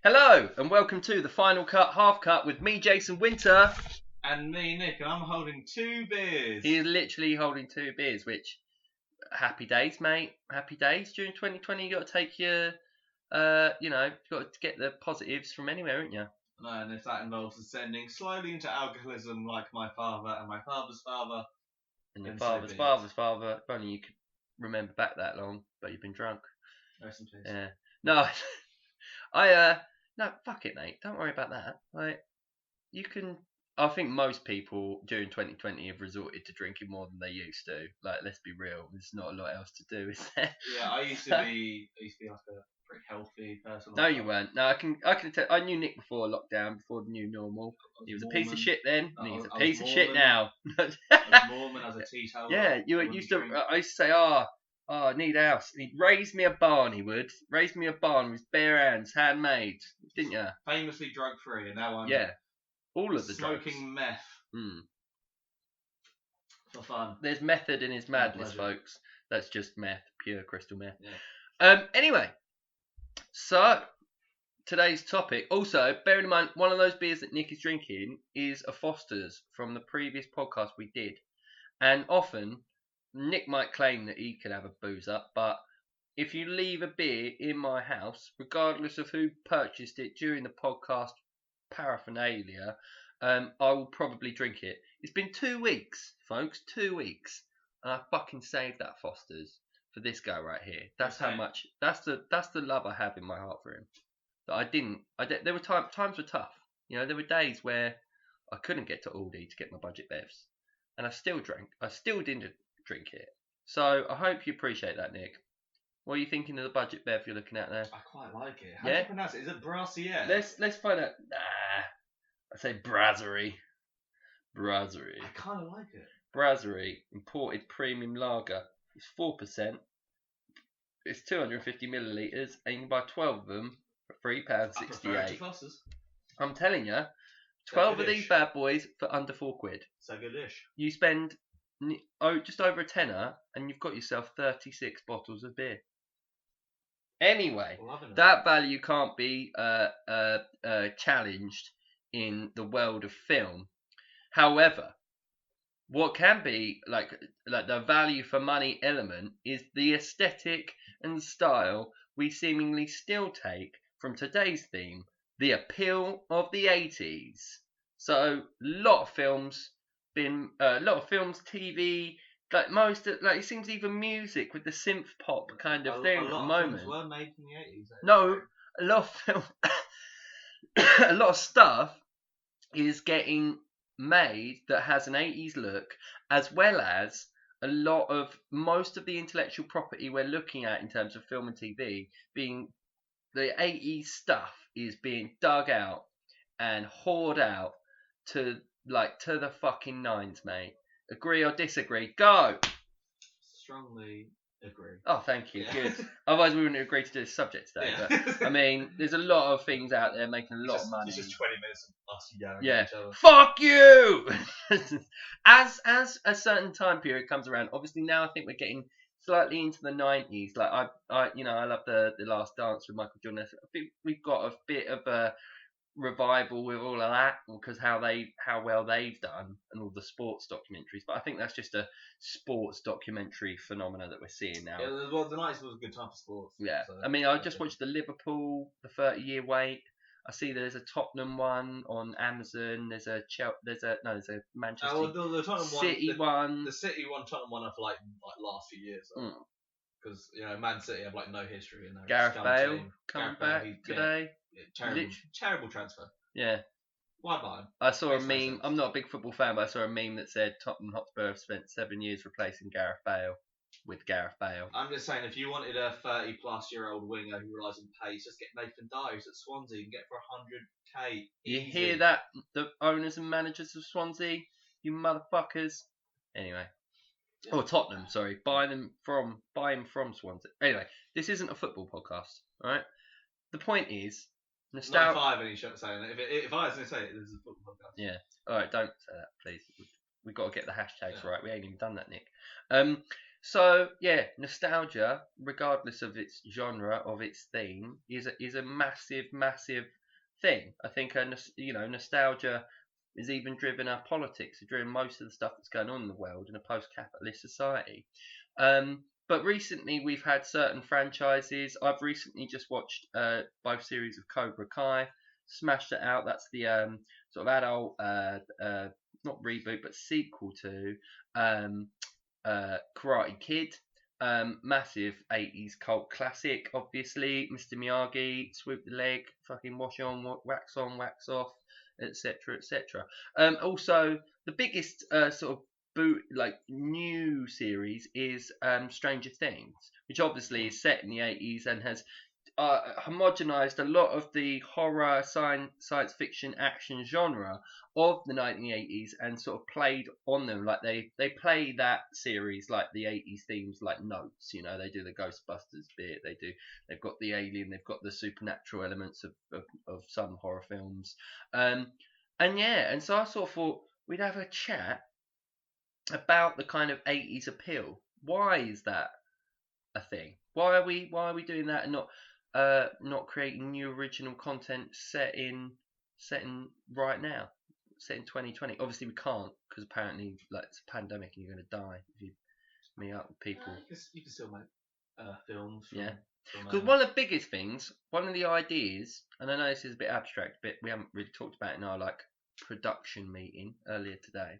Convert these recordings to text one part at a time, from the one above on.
Hello and welcome to the Final Cut Half Cut with me, Jason Winter. And me, Nick, and I'm holding 2 beers. He is literally holding 2 beers, which, happy days, mate. Happy days. During 2020, you got to take your, you've got to get the positives from anywhere, haven't you? No, and if that involves ascending slowly into alcoholism like my father and my father's father. And your father's father. If only you could remember back that long, but you've been drunk. Rest in peace. Yeah. No, no, fuck it, mate. Don't worry about that. Like, you can. I think most people during 2020 have resorted to drinking more than they used to. Like, let's be real. There's not a lot else to do, is there? Yeah, I used to be like a pretty healthy person. No, you weren't. No, I can tell. I knew Nick before lockdown, before the new normal. He was a piece of shit then, and he's a piece of shit now. I was Mormon as a teetotaler. Yeah, you used to. I used to say, oh, I need a house. He'd raise me a barn. He would raise me a barn with bare hands, handmade, didn't you? Famously drug free, and now I'm all of the smoking drugs. meth. For fun. There's method in his madness, folks. That's just meth, pure crystal meth. Yeah. Anyway, so today's topic. Also, bearing in mind, one of those beers that Nick is drinking is a Foster's from the previous podcast we did, and often Nick might claim that he can have a booze up, but if you leave a beer in my house, regardless of who purchased it during the podcast paraphernalia, I will probably drink it. It's been 2 weeks, folks, 2 weeks, and I fucking saved that Foster's for this guy right here. That's how much. That's the love I have in my heart for him. That I didn't. There were times were tough. You know, there were days where I couldn't get to Aldi to get my budget bevs, and I still drank. I still didn't drink it. So I hope you appreciate that, Nick. What are you thinking of the budget bev you're looking at there? I quite like it. How do you pronounce it? Is it Brassiere? Let's find out. Nah, I say Brasserie. I kind of like it. Brasserie imported premium lager. It's 4%. It's 250 millilitres, and you can buy 12 of them for £3.68. I'm telling you, 12 of these bad boys for under £4. So good-ish. You spend just over a tenner, and you've got yourself 36 bottles of beer. Anyway, that value can't be challenged in the world of film. However, what can be like the value for money element is the aesthetic and style we seemingly still take from today's theme, the appeal of the 80s. So a lot of films, TV, it seems even music with the synth pop kind of thing at the moment. A lot of films were made in the 80s. No, a lot of film, a lot of stuff is getting made that has an 80s look, as well as most of the intellectual property we're looking at in terms of film and TV being the 80s stuff is being dug out and hoard out to the fucking nines, mate. Agree or disagree? Go! Strongly agree. Oh, thank you. Good. Otherwise, we wouldn't agree to do this subject today. Yeah. But I mean, there's a lot of things out there making a lot of money. It's just 20 minutes of us yelling at each other. Fuck you! As a certain time period comes around, obviously now I think we're getting slightly into the 90s. Like I love the Last Dance with Michael Jordan. I think we've got a bit of a revival with all of that because how well they've done and all the sports documentaries, but I think that's just a sports documentary phenomena that we're seeing now. Yeah, well, the 90s was a good time for sports. Yeah, so, I mean, I just watched the Liverpool, the 30-year wait. I see there's a Tottenham one on Amazon. There's a Manchester the Tottenham City one. The City one, Tottenham one, for like last few years. Because Man City have no history in there. Gareth Bale coming back today. Terrible transfer. Yeah. Why buy him? I saw a meme. I'm not a big football fan, but I saw a meme that said Tottenham Hotspur have spent 7 years replacing Gareth Bale with Gareth Bale. I'm just saying, if you wanted a 30-plus-year-old winger who relies on pace, just get Nathan Dyes at Swansea and get for 100k. You hear that, the owners and managers of Swansea, you motherfuckers. Anyway. Yeah. Oh, Tottenham, sorry. Buy him from Swansea. Anyway, this isn't a football podcast, right? The point is, nostalgia. Not if I have any shot saying that. If I was going to say it, this is a football podcast. Yeah. All right, don't say that, please. We've got to get the hashtags right. We ain't even done that, Nick. So yeah, nostalgia, regardless of its genre, of its theme, is a massive, massive thing. I think nostalgia is even driven our politics, driven most of the stuff that's going on in the world in a post-capitalist society. But recently we've had certain franchises. I've recently just watched both series of Cobra Kai, smashed it out. That's the sort of adult, not reboot, but sequel to um, Karate Kid. Massive 80's cult classic, obviously. Mr. Miyagi, sweep the leg, fucking wash on, wax off, etc., etc. Also, the biggest sort of boot like new series is Stranger Things, which obviously is set in the 80's and has homogenized a lot of the horror, science fiction, action genre of the 1980's and sort of played on them. Like they play that series like the 80's themes, like notes. You know, they do the Ghostbusters bit. They've got the alien. They've got the supernatural elements of some horror films. And yeah, and so I sort of thought we'd have a chat about the kind of 80's appeal. Why is that a thing? Why are we doing that and not creating new original content set in right now, set in 2020? Obviously we can't because apparently like it's a pandemic and you're going to die if you meet up with people. You can still make films. Yeah. Because one of the biggest things, one of the ideas, and I know this is a bit abstract, but we haven't really talked about it in our like production meeting earlier today,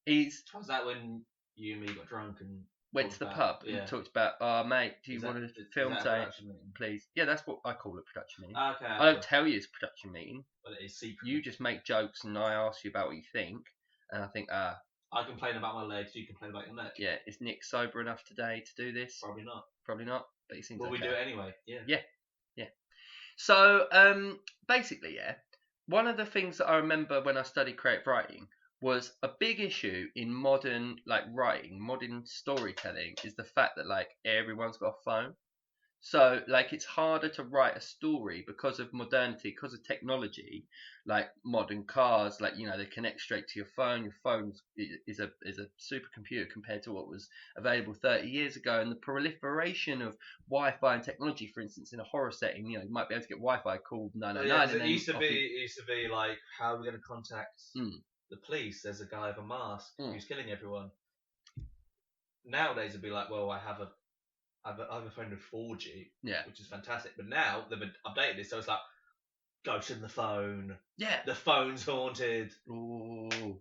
is Was that when you and me got drunk and went to the pub and talked about, oh mate, do you want to film something, please? Yeah, that's what I call a production meeting. Okay. I don't tell you it's a production meeting. But it is secret. You just make jokes and I ask you about what you think, and I think, I complain about my legs, you complain about your neck. yeah, is Nick sober enough today to do this? Probably not. Probably not, but he seems Well, okay. we do it anyway. Yeah. Yeah. So basically, yeah, one of the things that I remember when I studied creative writing was a big issue in modern like writing, modern storytelling is the fact that like everyone's got a phone. So like it's harder to write a story because of modernity, because of technology, like modern cars, like they connect straight to your phone. Your phone is a supercomputer compared to what was available 30 years ago, and the proliferation of Wi-Fi and technology, for instance, in a horror setting, you might be able to get Wi-Fi called 999. It used to be like, how are we going to contact the police? There's a guy with a mask who's killing everyone. Nowadays it'd be like, well, I have a phone with 4G, which is fantastic. But now they've updated it, so it's like ghost in the phone. Yeah, the phone's haunted. Ooh.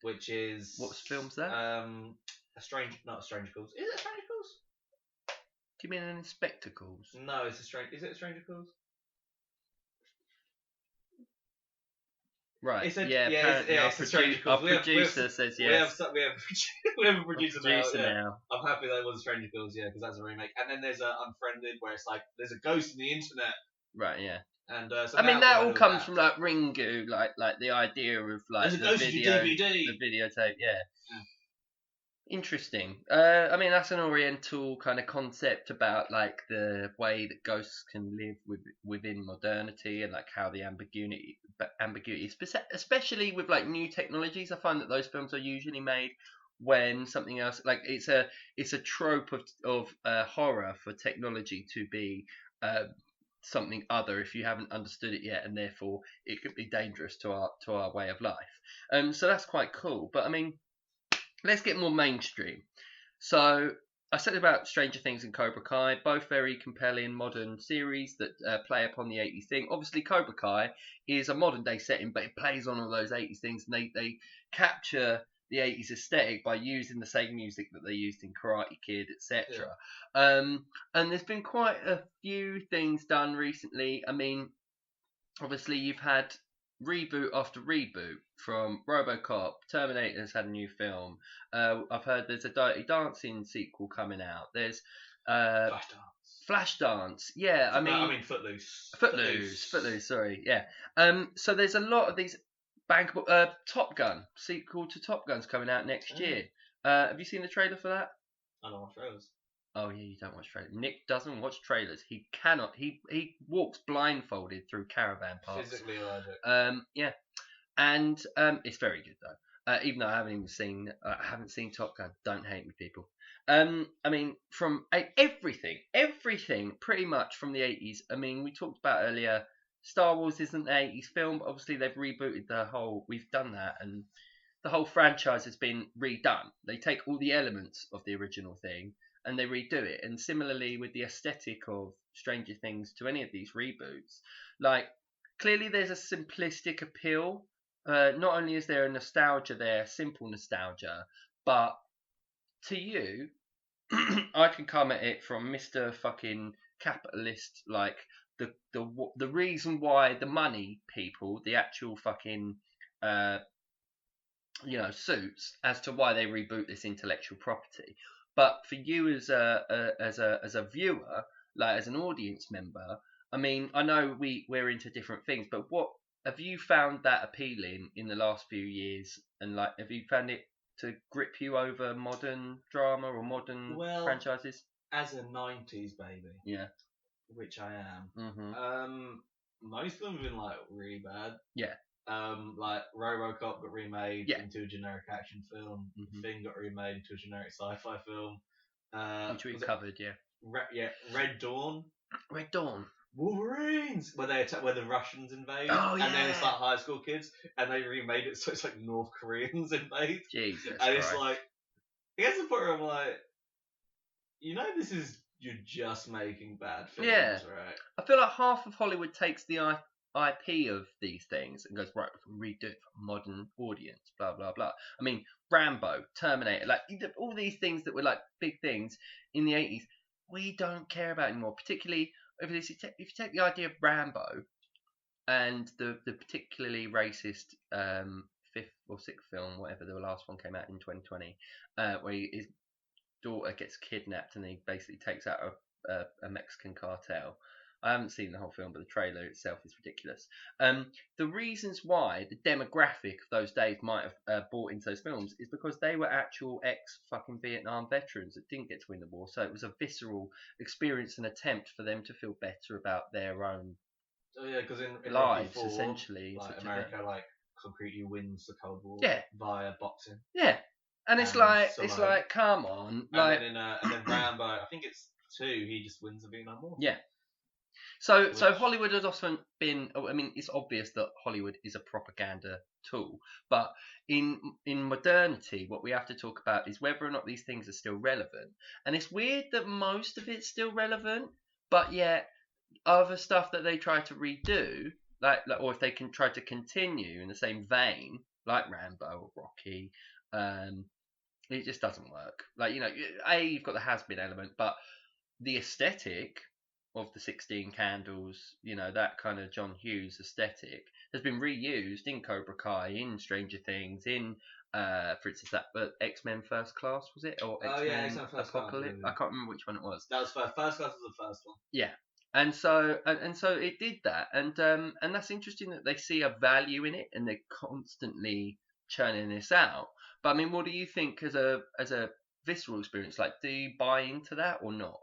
Which is what film's that? Not a Stranger Calls. Is it a Stranger Calls? Do you mean an Inspector Calls? No, it's a Stranger. Is it a Stranger Calls? Right. It's a Stranger Calls. Our producer says yes. We have a producer now. now. I'm happy that it was Stranger Calls, because that's a remake. And then there's Unfriended, where it's like there's a ghost in the internet. Right. Yeah. And I mean that all comes from like Ringu, like the idea of like there's a ghost in your DVD. The videotape. Yeah. Interesting. I mean that's an Oriental kind of concept about like the way that ghosts can live within modernity and like how the ambiguity, especially with like new technologies. I find that those films are usually made when something else, like it's a trope of horror for technology to be something other if you haven't understood it yet, and therefore it could be dangerous to our way of life. So that's quite cool. But I mean, let's get more mainstream. So I said about Stranger Things and Cobra Kai, both very compelling modern series that play upon the 80's thing. Obviously, Cobra Kai is a modern day setting, but it plays on all those 80's things, and they capture the 80's aesthetic by using the same music that they used in Karate Kid, etc. And there's been quite a few things done recently. I mean, obviously you've had reboot after reboot, from RoboCop, Terminator's had a new film. I've heard there's a Dirty Dancing sequel coming out. There's Flashdance. Yeah, I mean Footloose. Footloose. Sorry, yeah. So there's a lot of these bankable. Top Gun sequel to Top Gun's coming out next year. Have you seen the trailer for that? I don't watch trailers. Oh yeah, you don't watch trailers. Nick doesn't watch trailers. He cannot. He walks blindfolded through caravan parks. Physically allergic. Yeah, and it's very good though. Even though I haven't seen Top Gun. Don't hate me, people. I mean, from everything, pretty much from the 80s. I mean, we talked about earlier. Star Wars isn't an 80s film, but obviously they've rebooted the whole. We've done that, and the whole franchise has been redone. They take all the elements of the original thing and they redo it. And similarly with the aesthetic of Stranger Things to any of these reboots, like clearly there's a simplistic appeal. Not only is there a nostalgia there, simple nostalgia, but to you, I can come at it from Mr. Fucking Capitalist, like the reason why the money people, the actual fucking suits as to why they reboot this intellectual property. But for you as a viewer, like as an audience member, I mean, I know we're into different things, but what have you found that appealing in the last few years? And like, have you found it to grip you over modern drama or modern franchises? As a 90s baby, yeah, which I am, most of them have been like really bad. Yeah. Like RoboCop got remade Yeah. into a generic action film. Mhm. Thing got remade into a generic sci-fi film. Which we covered, yeah. Red Dawn. Red Dawn. Wolverines, where the Russians invade, Oh, and then it's yeah. like high school kids, and they remade it so it's like North Koreans invade. Jesus And Christ. it's like, it gets to the point where I'm like, you're just making bad films, Yeah. right? I feel like half of Hollywood takes the IP of these things and goes, right, we can redo it for a modern audience, blah, blah, blah. I mean, Rambo, Terminator, like all these things that were like big things in the 80s, we don't care about anymore. Particularly, if you take the idea of Rambo and the particularly racist fifth or sixth film, whatever the last one came out in 2020, where his daughter gets kidnapped and he basically takes out a Mexican cartel. I haven't seen the whole film, but the trailer itself is ridiculous. The reasons why the demographic of those days might have bought into those films is because they were actual ex-fucking Vietnam veterans that didn't get to win the war. So it was a visceral experience and attempt for them to feel better about their own because in lives, Rocky IV, essentially. like America, like concretely wins the Cold War via boxing. Yeah. And it's like, come on. Like, and then Rambo, I think it's 2, he just wins the Vietnam War. Yeah. So Hollywood has often been. I mean, it's obvious that Hollywood is a propaganda tool, but in modernity, what we have to talk about is whether or not these things are still relevant. And it's weird that most of it's still relevant, but yet other stuff that they try to redo, like or if they can try to continue in the same vein, like Rambo or Rocky, it just doesn't work. Like, you've got the has-been element, but the aesthetic of the 16 Candles, that kind of John Hughes aesthetic has been reused in Cobra Kai, in Stranger Things, in for instance that X-Men First Class, was it, or X-Men Apocalypse? I can't remember which one it was. That was First Class was the first one. Yeah. And so it did that, and that's interesting that they see a value in it and they're constantly churning this out. But I mean, what do you think as a visceral experience? Like, do you buy into that or not?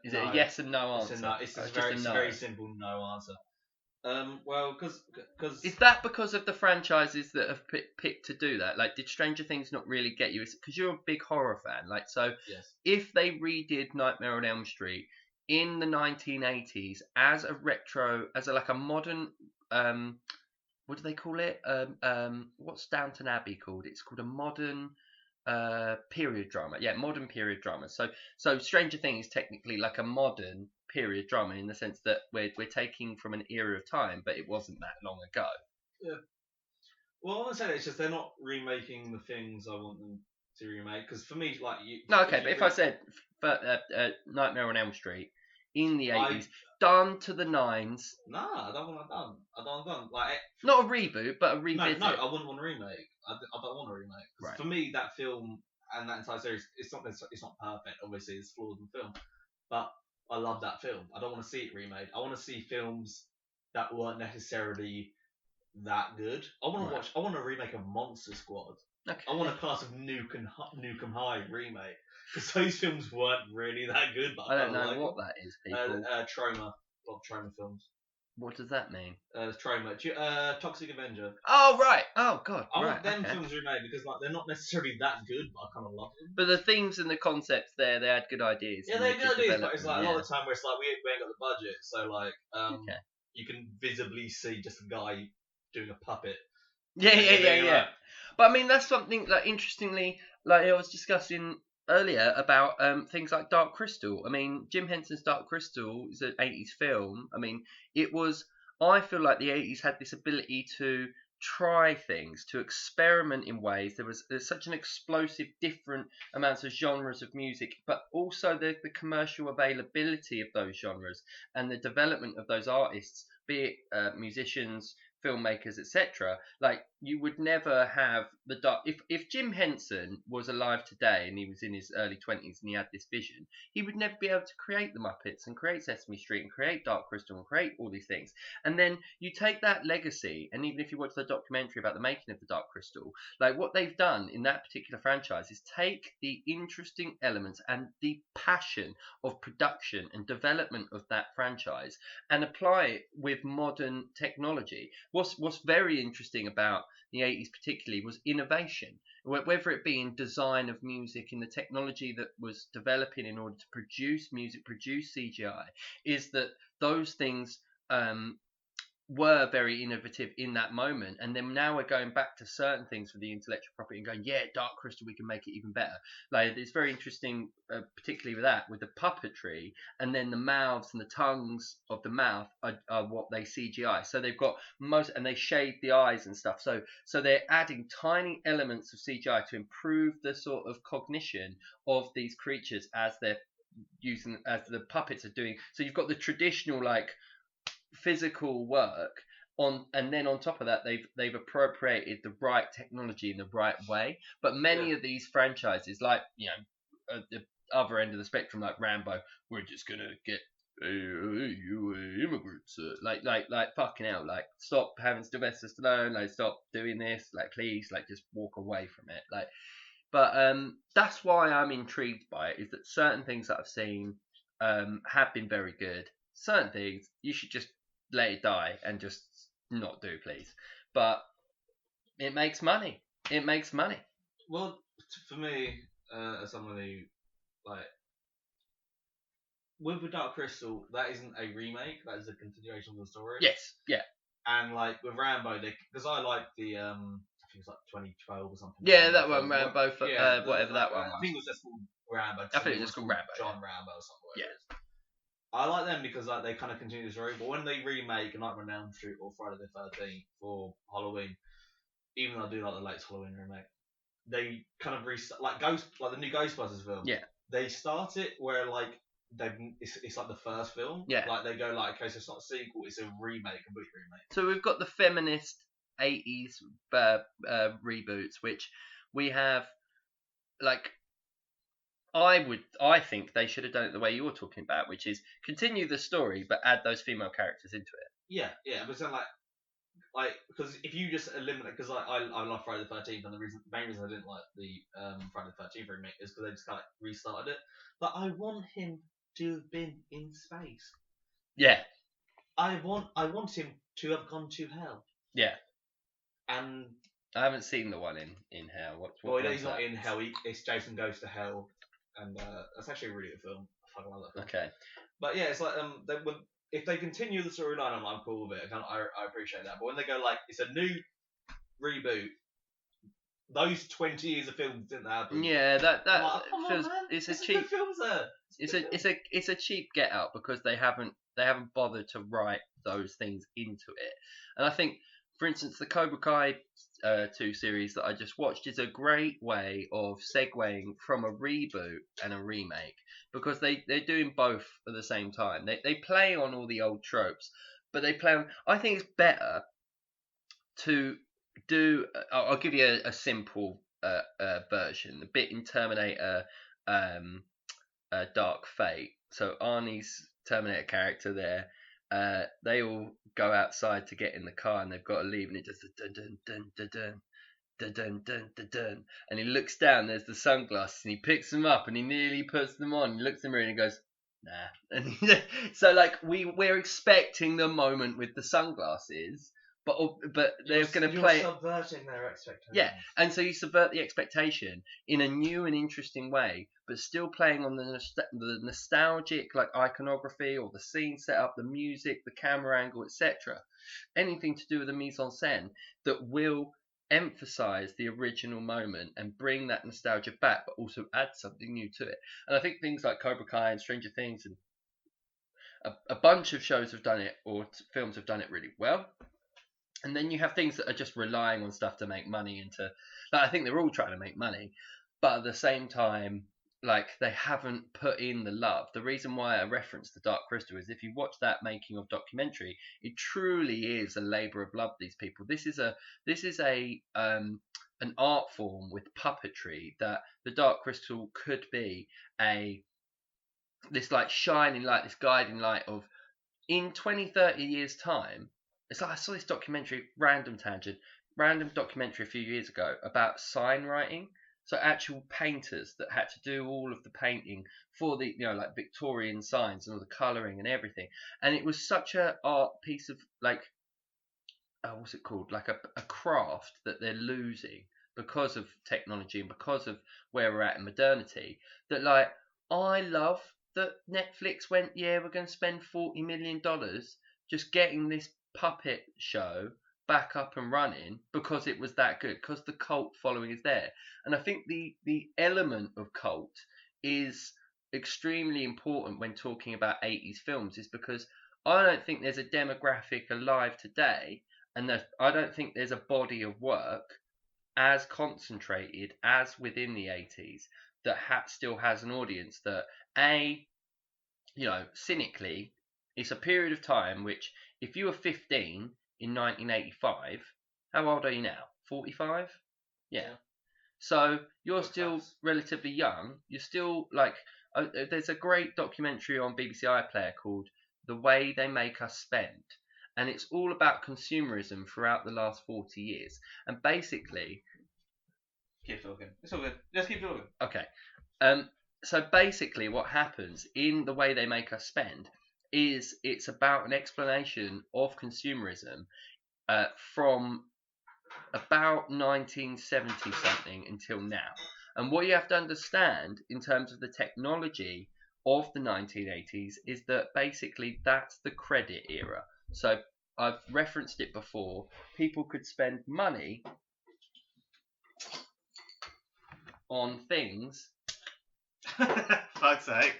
Is it a yes and no answer? It's a very simple no answer. Well, because is that because of the franchises that have picked to do that? Like, did Stranger Things not really get you? Because you're a big horror fan. Like, so yes. If they redid Nightmare on Elm Street in the 1980s as a retro, as a modern, what do they call it? What's Downton Abbey called? It's called a modern period drama. Yeah, modern period drama. So Stranger Things is technically like a modern period drama in the sense that we're taking from an era of time, but it wasn't that long ago. Yeah. Well, I want to say that it's just they're not remaking the things I want them to remake. Because for me, like you. No, okay, but if I said Nightmare on Elm Street in the 80s, done to the nines. Nah, I don't want that done. I don't want like not a reboot, but a revisit. No, I wouldn't want a remake. I don't want a remake. Right. For me, that film and that entire series, it's not perfect. Obviously, it's flaws in film, but I love that film. I don't want to see it remade. I want to see films that weren't necessarily that good. I want to watch. I want a remake of Monster Squad. Okay. I want a Class of Nukem High remake. Because those films weren't really that good. But I don't know what that is, people. Trauma. A lot of Trauma films. What does that mean? Trauma. Toxic Avenger. Oh, right. Oh, God. I right. want them okay. films remade because like they're not necessarily that good, but I kind of love them. But the themes and the concepts there, they had good ideas. Yeah, they had good ideas, but it's like a lot of the time where it's like we ain't got the budget, so like you can visibly see just a guy doing a puppet. Yeah. But I mean, that's something that interestingly, like I was discussing earlier about things like Dark Crystal. I mean, Jim Henson's Dark Crystal is an 80s film. I mean, it was. I feel like the 80s had this ability to try things, to experiment in ways. There's such an explosive, different amounts of genres of music, but also the commercial availability of those genres and the development of those artists, be it musicians, filmmakers, etc. Like you would never have the dark. If Jim Henson was alive today and he was in his early 20s and he had this vision, he would never be able to create the Muppets and create Sesame Street and create Dark Crystal and create all these things. And then you take that legacy, and even if you watch the documentary about the making of the Dark Crystal, like what they've done in that particular franchise is take the interesting elements and the passion of production and development of that franchise and apply it with modern technology. What's very interesting about the 80s particularly was innovation, whether it be in design of music, in the technology that was developing in order to produce music, produce CGI, is that those things were very innovative in that moment, and then now we're going back to certain things for the intellectual property and going, yeah, Dark Crystal, we can make it even better. Like it's very interesting, particularly with that, with the puppetry, and then the mouths and the tongues of the mouth are what they CGI. So they've got and they shade the eyes and stuff. So they're adding tiny elements of CGI to improve the sort of cognition of these creatures as they're using, as the puppets are doing. So you've got the traditional like physical work on, and then on top of that they've appropriated the right technology in the right way. But many of these franchises, like at the other end of the spectrum, like Rambo, we're just gonna get you immigrants, like fucking hell, like stop having Sylvester Stallone, like stop doing this, like please, like just walk away from it, like. But that's why I'm intrigued by it, is that certain things that I've seen have been very good. Certain things you should just let it die and just not do, please. But it makes money. It makes money. Well, for me, as someone who like with the Dark Crystal, that isn't a remake. That is a continuation of the story. Yes. Yeah. And like with Rambo, because I like the I think it's like 2012 or something. Yeah, that one, Rambo, whatever that one. I think it was just called Rambo. I think it was just called Rambo. John Rambo or something. Yeah. I like them because like they kind of continue the story, but when they remake a Nightmare on Elm Street or Friday the 13th for Halloween, even though I do like the latest Halloween remake, they kind of restart like the new Ghostbusters film. Yeah. They start it where like it's like the first film. Yeah. Like they go like, okay, so it's not a sequel, it's a remake, complete remake. So we've got the feminist 80s reboots, which we have like. I think they should have done it the way you're talking about, which is continue the story but add those female characters into it. Yeah, but then like because if you just eliminate, because I love Friday the 13th, and the main reason I didn't like the Friday the 13th remake is because they just kind of restarted it. But I want him to have been in space. Yeah. I want him to have gone to hell. Yeah. And I haven't seen the one in hell. Well, he's not in hell. It's Jason Goes to Hell, and that's actually a really good film. I fucking love that film. Okay. But yeah, it's like if they continue the storyline, I'm cool with it. I appreciate that. But when they go like it's a new reboot, those 20 years of films didn't happen. Yeah, that like, feels it's a cheap films there. It's a cheap get out because they haven't bothered to write those things into it. And I think, for instance, the Cobra Kai 2 series that I just watched is a great way of segueing from a reboot and a remake, because they're doing both at the same time. They play on all the old tropes, but they play on. I think it's better to do. I'll give you a simple version. The bit in Terminator Dark Fate. So Arnie's Terminator character there. They all go outside to get in the car and they've got to leave, and it just dun dun dun dun dun dun dun dun dun dun, and he looks down. There's the sunglasses, and he picks them up and he nearly puts them on. He looks in the mirror and he goes, nah. So like we're expecting the moment with the sunglasses, but they're going to play. You're subverting their expectations. Yeah, and so you subvert the expectation in a new and interesting way, but still playing on the nostalgic like iconography or the scene setup, the music, the camera angle, etc. Anything to do with the mise en scène that will emphasize the original moment and bring that nostalgia back, but also add something new to it. And I think things like Cobra Kai and Stranger Things and a bunch of shows have done it, or films have done it really well. And then you have things that are just relying on stuff to make money and to, like, I think they're all trying to make money, but at the same time, like, they haven't put in the love. The reason why I referenced The Dark Crystal is if you watch that making of documentary, it truly is a labor of love. These people. This is a an art form with puppetry that The Dark Crystal could be this like shining light, this guiding light of in 20, 30 years time. It's like I saw this documentary, random documentary a few years ago about sign writing. So actual painters that had to do all of the painting for the, like Victorian signs and all the colouring and everything. And it was such a art piece of like, what's it called? Like a craft that they're losing because of technology and because of where we're at in modernity. That like, I love that Netflix went, yeah, we're going to spend $40 million just getting this puppet show back up and running because it was that good, because the cult following is there. And I think the element of cult is extremely important when talking about 80s films, is because I don't think there's a demographic alive today, and I don't think there's a body of work as concentrated as within the 80s that still has an audience that, cynically, it's a period of time which, if you were 15 in 1985, how old are you now? 45? Yeah. So you're still relatively young. You're still like, there's a great documentary on BBC iPlayer called The Way They Make Us Spend. And it's all about consumerism throughout the last 40 years. And basically... Keep talking. It's all good. Just keep talking. Okay. So basically what happens in The Way They Make Us Spend is it's about an explanation of consumerism from about 1970 something until now. And what you have to understand in terms of the technology of the 1980s is that basically that's the credit era. So I've referenced it before. People could spend money on things. Fuck's sake.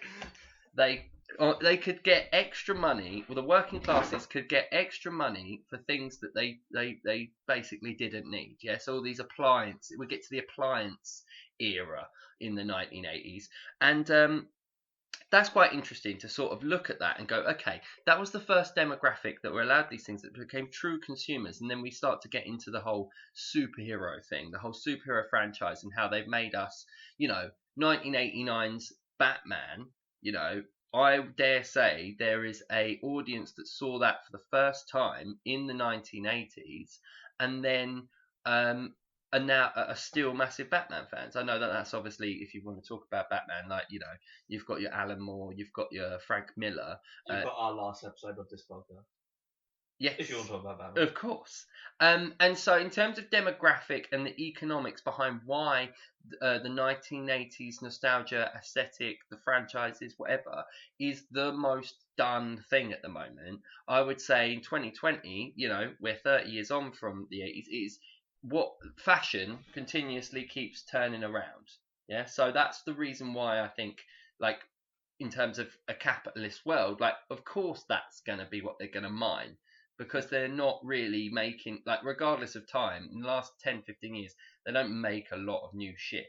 They could get extra money, well, the working classes could get extra money for things that they basically didn't need. Yes, all these appliances. We get to the appliance era in the 1980s, and that's quite interesting to sort of look at that and go, okay, that was the first demographic that were allowed these things, that became true consumers. And then we start to get into the whole superhero thing, the whole superhero franchise, and how they've made us, 1989's Batman, I dare say there is a audience that saw that for the first time in the 1980s, and then are now are still massive Batman fans. I know that that's obviously, if you want to talk about Batman, like, you've got your Alan Moore, you've got your Frank Miller. You've got our last episode of this podcast. Yes. If you want to talk about Batman. Of course. And so in terms of demographic and the economics behind why the 1980s nostalgia aesthetic, the franchises, whatever, is the most done thing at the moment, I would say in 2020, we're 30 years on from the 80s, is what fashion continuously keeps turning around. Yeah, so that's the reason why I think, like, in terms of a capitalist world, like, of course that's going to be what they're going to mine, because they're not really making, like, regardless of time, in the last 10, 15 years, they don't make a lot of new shit.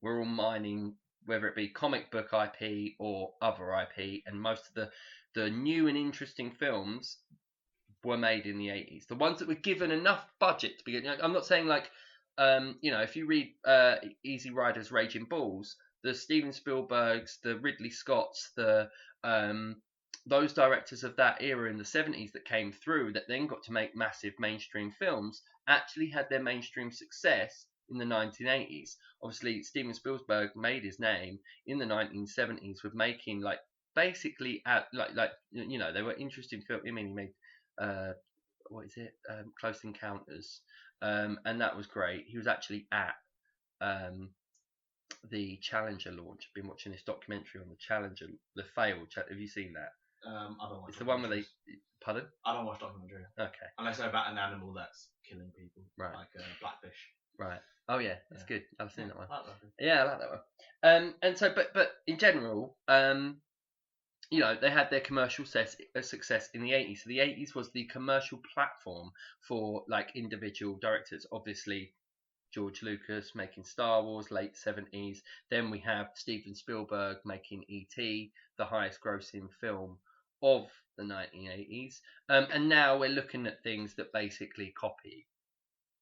We're all mining, whether it be comic book IP or other IP, and most of the new and interesting films were made in the 80s. The ones that were given enough budget to be... I'm not saying, like, if you read Easy Rider's Raging Bulls, the Steven Spielbergs, the Ridley Scotts, those directors of that era in the 70s that came through, that then got to make massive mainstream films, actually had their mainstream success in the 1980s. Obviously, Steven Spielberg made his name in the 1970s with making, like, basically they were interesting film. I mean, he made what is it? Close Encounters, and that was great. He was actually at the Challenger launch. I've been watching this documentary on the Challenger, the failed. Have you seen that? I don't watch. It's the one where they. Pardon? I don't watch documentary. Okay. Unless they're about an animal that's killing people, right? Like blackfish. Right. Oh yeah, that's good. I've seen that one. I like that one. Yeah, I like that one. And so, but in general, they had their commercial success in the 80s. So the 80s was the commercial platform for like individual directors. Obviously, George Lucas making Star Wars, late 70s. Then we have Steven Spielberg making E.T., the highest grossing film of the 1980s. And now we're looking at things that basically copy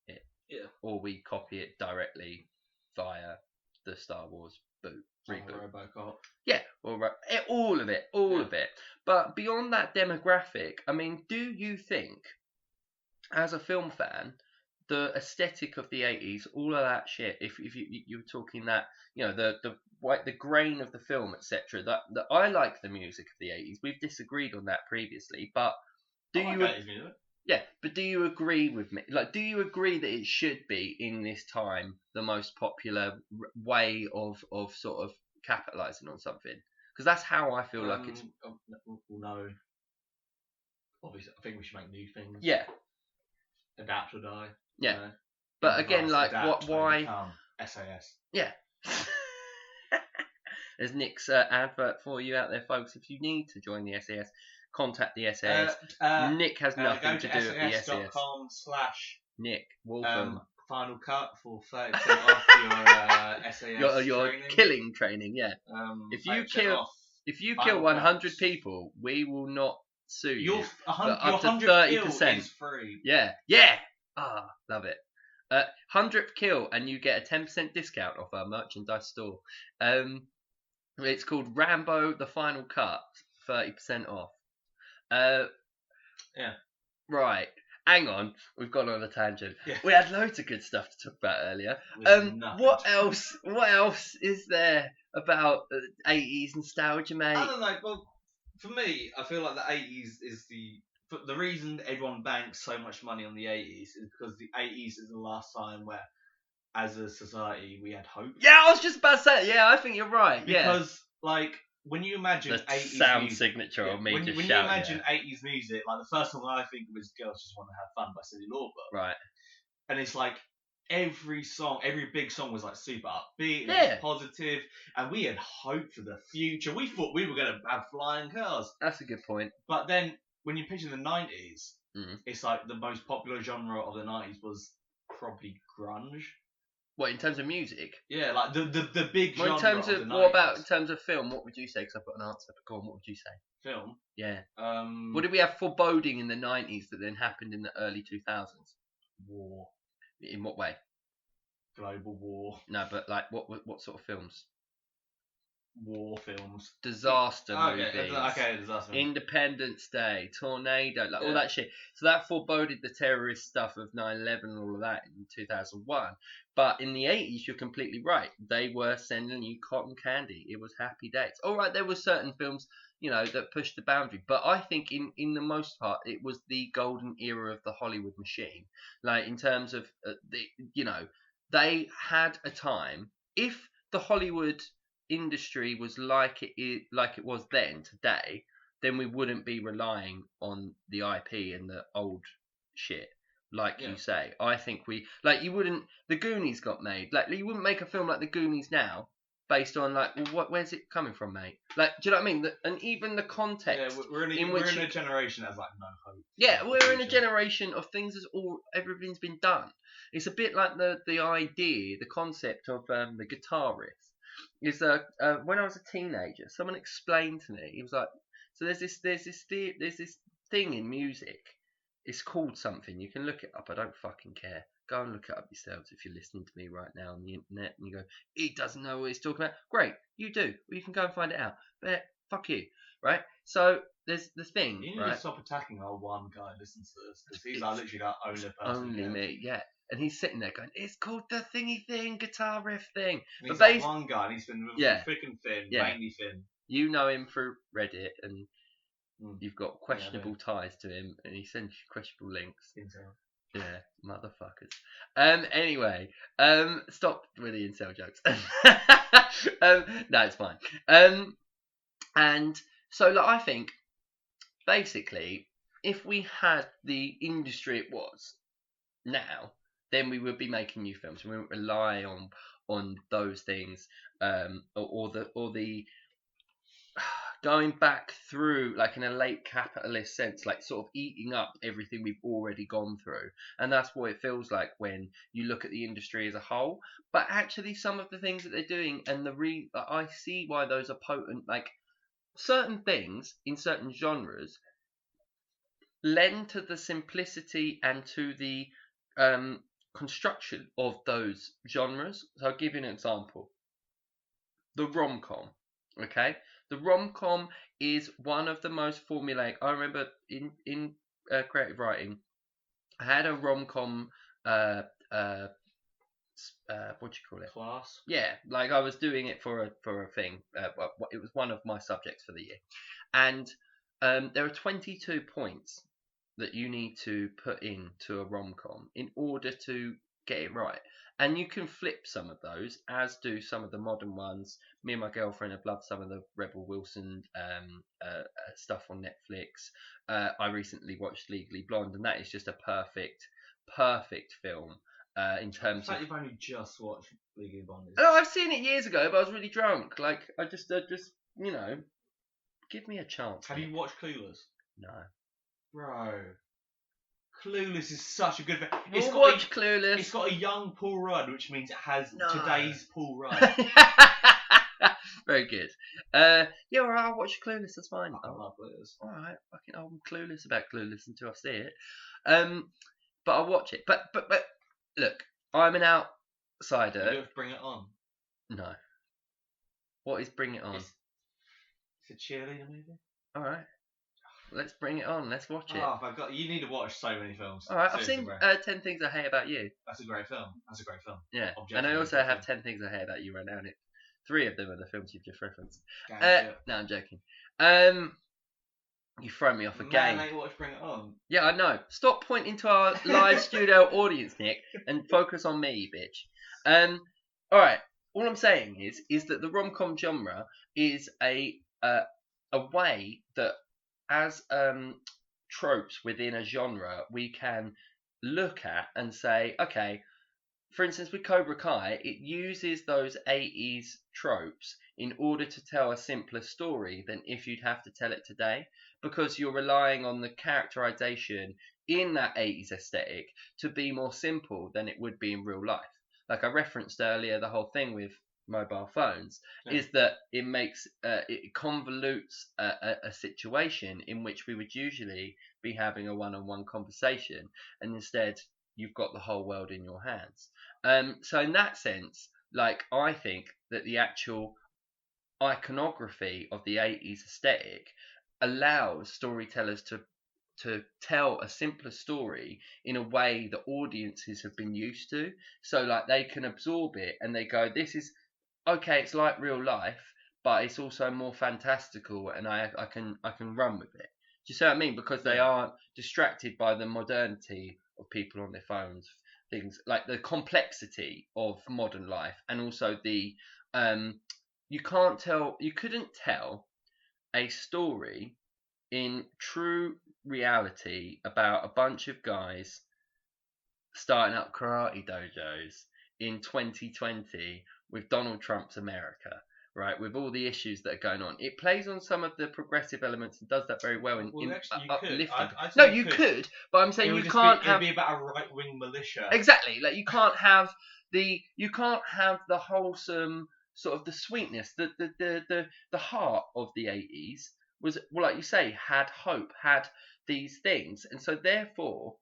it. Yeah. Or we copy it directly via the Star Wars reboot. RoboCop. Yeah, all of it. But beyond that demographic, I mean, do you think, as a film fan, the aesthetic of the 80s, all of that shit, if you're talking that, the grain of the film, etc., that I like the music of the 80s. We've disagreed on that previously, but do you agree with me? Like, do you agree that it should be in this time the most popular way of sort of capitalizing on something? Because that's how I feel like it's. No. Obviously, I think we should make new things. Yeah. Adapt or die. Yeah. But again, like, why? SAS. Yeah. There's Nick's advert for you out there, folks. If you need to join the SAS, contact the SAS. Nick has nothing to do with the SAS. SAS.com/Nick Wolfram. Final cut for 30% off your SAS your training. Killing training, yeah. If you kill 100 people, we will not sue you. Up to 30% is free. Yeah. Love it. 100th kill and you get a 10% discount off our merchandise store. It's called Rambo the Final Cut, 30% off. Yeah. Right. Hang on, we've gone on a tangent. Yeah. We had loads of good stuff to talk about earlier. What else is there about 80s nostalgia, mate? I don't know. Well, for me, I feel like the 80s is the reason everyone banks so much money on the 80s is because the 80s is the last time where, as a society, we had hope. Yeah, I was just about to say. Yeah, I think you're right. Because like, when you imagine the 80s sound music, signature of me when just you shouting, imagine 80s music, like the first song I think of is "Girls Just Want to Have Fun" by Cyndi Lauper. Right. And it's like every big song was like super upbeat, Yeah, and positive, and we had hope for the future. We thought we were going to have flying cars. That's a good point. But then when you picture the 90s, it's like the most popular genre of the 90s was probably grunge. What, in terms of music? Yeah, like the big genre in terms of of the 90s. What about in terms of film? What would you say? Because I've got an answer. But go on, what would you say? Film? Yeah. What did we have foreboding in the 90s that then happened in the early 2000s? War. In what way? Global war. No, but like what sort of films? War films. Disaster movies. Okay, disaster movies. Independence Day, Tornado, like all that shit. So that foreboded the terrorist stuff of 9/11 and all of that in 2001. But in the 80s, you're completely right. They were sending you cotton candy. It was happy days. All right, there were certain films, that pushed the boundary. But I think in the most part, it was the golden era of the Hollywood machine. Like in terms of they had a time. If the Hollywood industry was like it was then today, then we wouldn't be relying on the IP and the old shit. You say, I think you wouldn't. The Goonies got made. You wouldn't make a film like the Goonies now, based on where's it coming from, mate? Do you know what I mean? And even the context. Yeah, we're in a generation that's like no hope. Yeah, we're in a generation of everything's been done. It's a bit like the idea, the concept of the guitar riff. Is when I was a teenager, someone explained to me. He was like, so there's this thing in music. It's called something. You can look it up. I don't fucking care. Go and look it up yourselves if you're listening to me right now on the internet and you go, he doesn't know what he's talking about. Great, you do. Well, you can go and find it out. But fuck you, right? So there's the thing. You need to stop attacking our one guy who listens to this because he's literally our only person. Only me, yeah. And he's sitting there going, it's called the thingy thing, guitar riff thing. And he's one guy, and he's been thick and thin, mainly thin. You know him through Reddit, and you've got questionable ties to him, and he sends you questionable links. Yeah, motherfuckers. Anyway, stop with the incel jokes. No, it's fine. And so, like, I think basically, if we had the industry it was now, then we would be making new films. We wouldn't rely on those things, or the going back through, like, in a late capitalist sense, like sort of eating up everything we've already gone through. And that's what it feels like when you look at the industry as a whole. But actually, some of the things that they're doing, and I see why those are potent. Like, certain things in certain genres lend to the simplicity and to the construction of those genres. So I'll give you an example. The rom-com, okay? The rom-com is one of the most formulaic. I remember in creative writing, I had a rom-com, what do you call it? Class. Yeah, like I was doing it for a thing. It was one of my subjects for the year, and there are 22 points that you need to put into a rom-com in order to get it right. And you can flip some of those, as do some of the modern ones. Me and my girlfriend have loved some of the Rebel Wilson stuff on Netflix. I recently watched Legally Blonde, and that is just a perfect film in terms of. You've only just watched Legally Blonde. No, I've seen it years ago, but I was really drunk. Like, I just give me a chance. Have you watched Clueless? No. Bro, Clueless is such a good film. Watch Clueless. It's got a young Paul Rudd, which means it has today's Paul Rudd. Very good. Yeah, well, I'll watch Clueless. That's fine. I love Clueless. All right, I'm clueless about Clueless until I see it. But I'll watch it. But look, I'm an outsider. You don't Bring It On. No. What is Bring It On? It's a cheerleader movie. All right. Let's bring it on. Let's watch it. Oh my god, you need to watch so many films. All right, I've seen 10 Things I Hate About You. That's a great film. Yeah, and I also have 10 Things I Hate About You right now. And 3 of them are the films you've just referenced. No, I'm joking. You throw me off again. Man, watch Bring It On. Yeah, I know. Stop pointing to our live studio audience, Nick, and focus on me, bitch. All right. All I'm saying is that the rom-com genre is a way that, as tropes within a genre, we can look at and say, okay, for instance, with Cobra Kai, it uses those 80s tropes in order to tell a simpler story than if you'd have to tell it today, because you're relying on the characterization in that 80s aesthetic to be more simple than it would be in real life. Like I referenced earlier, the whole thing with mobile phones is that it convolutes a situation in which we would usually be having a one-on-one conversation, and instead you've got the whole world in your hands. So in that sense, like, I think that the actual iconography of the 80s aesthetic allows storytellers to tell a simpler story in a way that audiences have been used to, so like they can absorb it and they go, this is okay, it's like real life, but it's also more fantastical, and I can run with it. Do you see what I mean? Because they aren't distracted by the modernity of people on their phones, things like the complexity of modern life, and also the you couldn't tell a story in true reality about a bunch of guys starting up karate dojos in 2020 with Donald Trump's America, right? With all the issues that are going on, it plays on some of the progressive elements and does that very well. You could, but I'm saying you can't have. It'd be about a right-wing militia. Exactly, like you can't have the wholesome sort of the sweetness, the heart of the 80s was, well, like you say, had hope, had these things, and so therefore,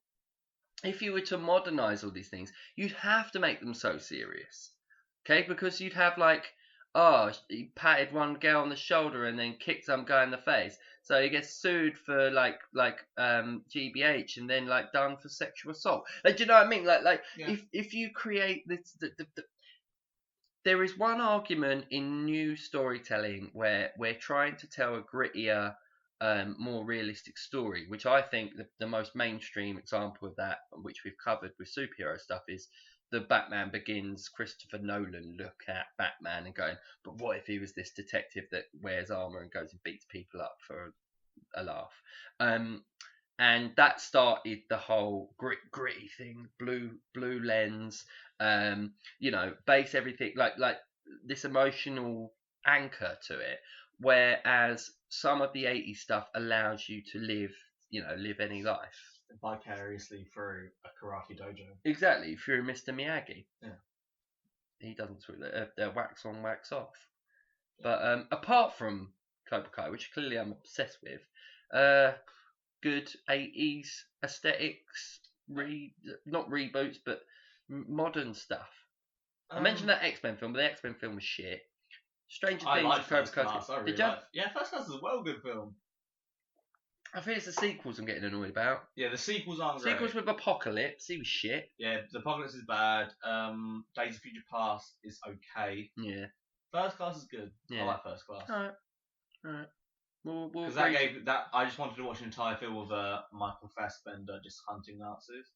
if you were to modernize all these things, you'd have to make them so serious. Okay, because you'd have like, he patted one girl on the shoulder and then kicked some guy in the face, so he gets sued for like GBH and then like done for sexual assault. Like, do you know what I mean? Like if you create this, there is one argument in new storytelling where we're trying to tell a grittier, more realistic story, which I think the most mainstream example of that, which we've covered with superhero stuff, is the Batman Begins Christopher Nolan look at Batman and going, but what if he was this detective that wears armor and goes and beats people up for a laugh? And that started the whole gritty thing, blue lens, base everything like this emotional anchor to it. Whereas some of the 80s stuff allows you to live any life vicariously through a karate dojo. Exactly, through Mr. Miyagi. Yeah, he doesn't sort of wax on, wax off. But apart from Cobra Kai, which clearly I'm obsessed with, good 80s aesthetics, not reboots, but modern stuff. I mentioned that X-Men film, but the X-Men film was shit. Stranger Things and Cobra Kai. Did you? Yeah, First Class is a well good film. I think it's the sequels I'm getting annoyed about. Yeah, the sequels aren't great. Sequels with Apocalypse, he was shit. Yeah, the Apocalypse is bad. Days of Future Past is okay. Yeah. First Class is good. Yeah. I like First Class. Alright. Because that gave that. I just wanted to watch an entire film of Michael Fassbender just hunting Nazis,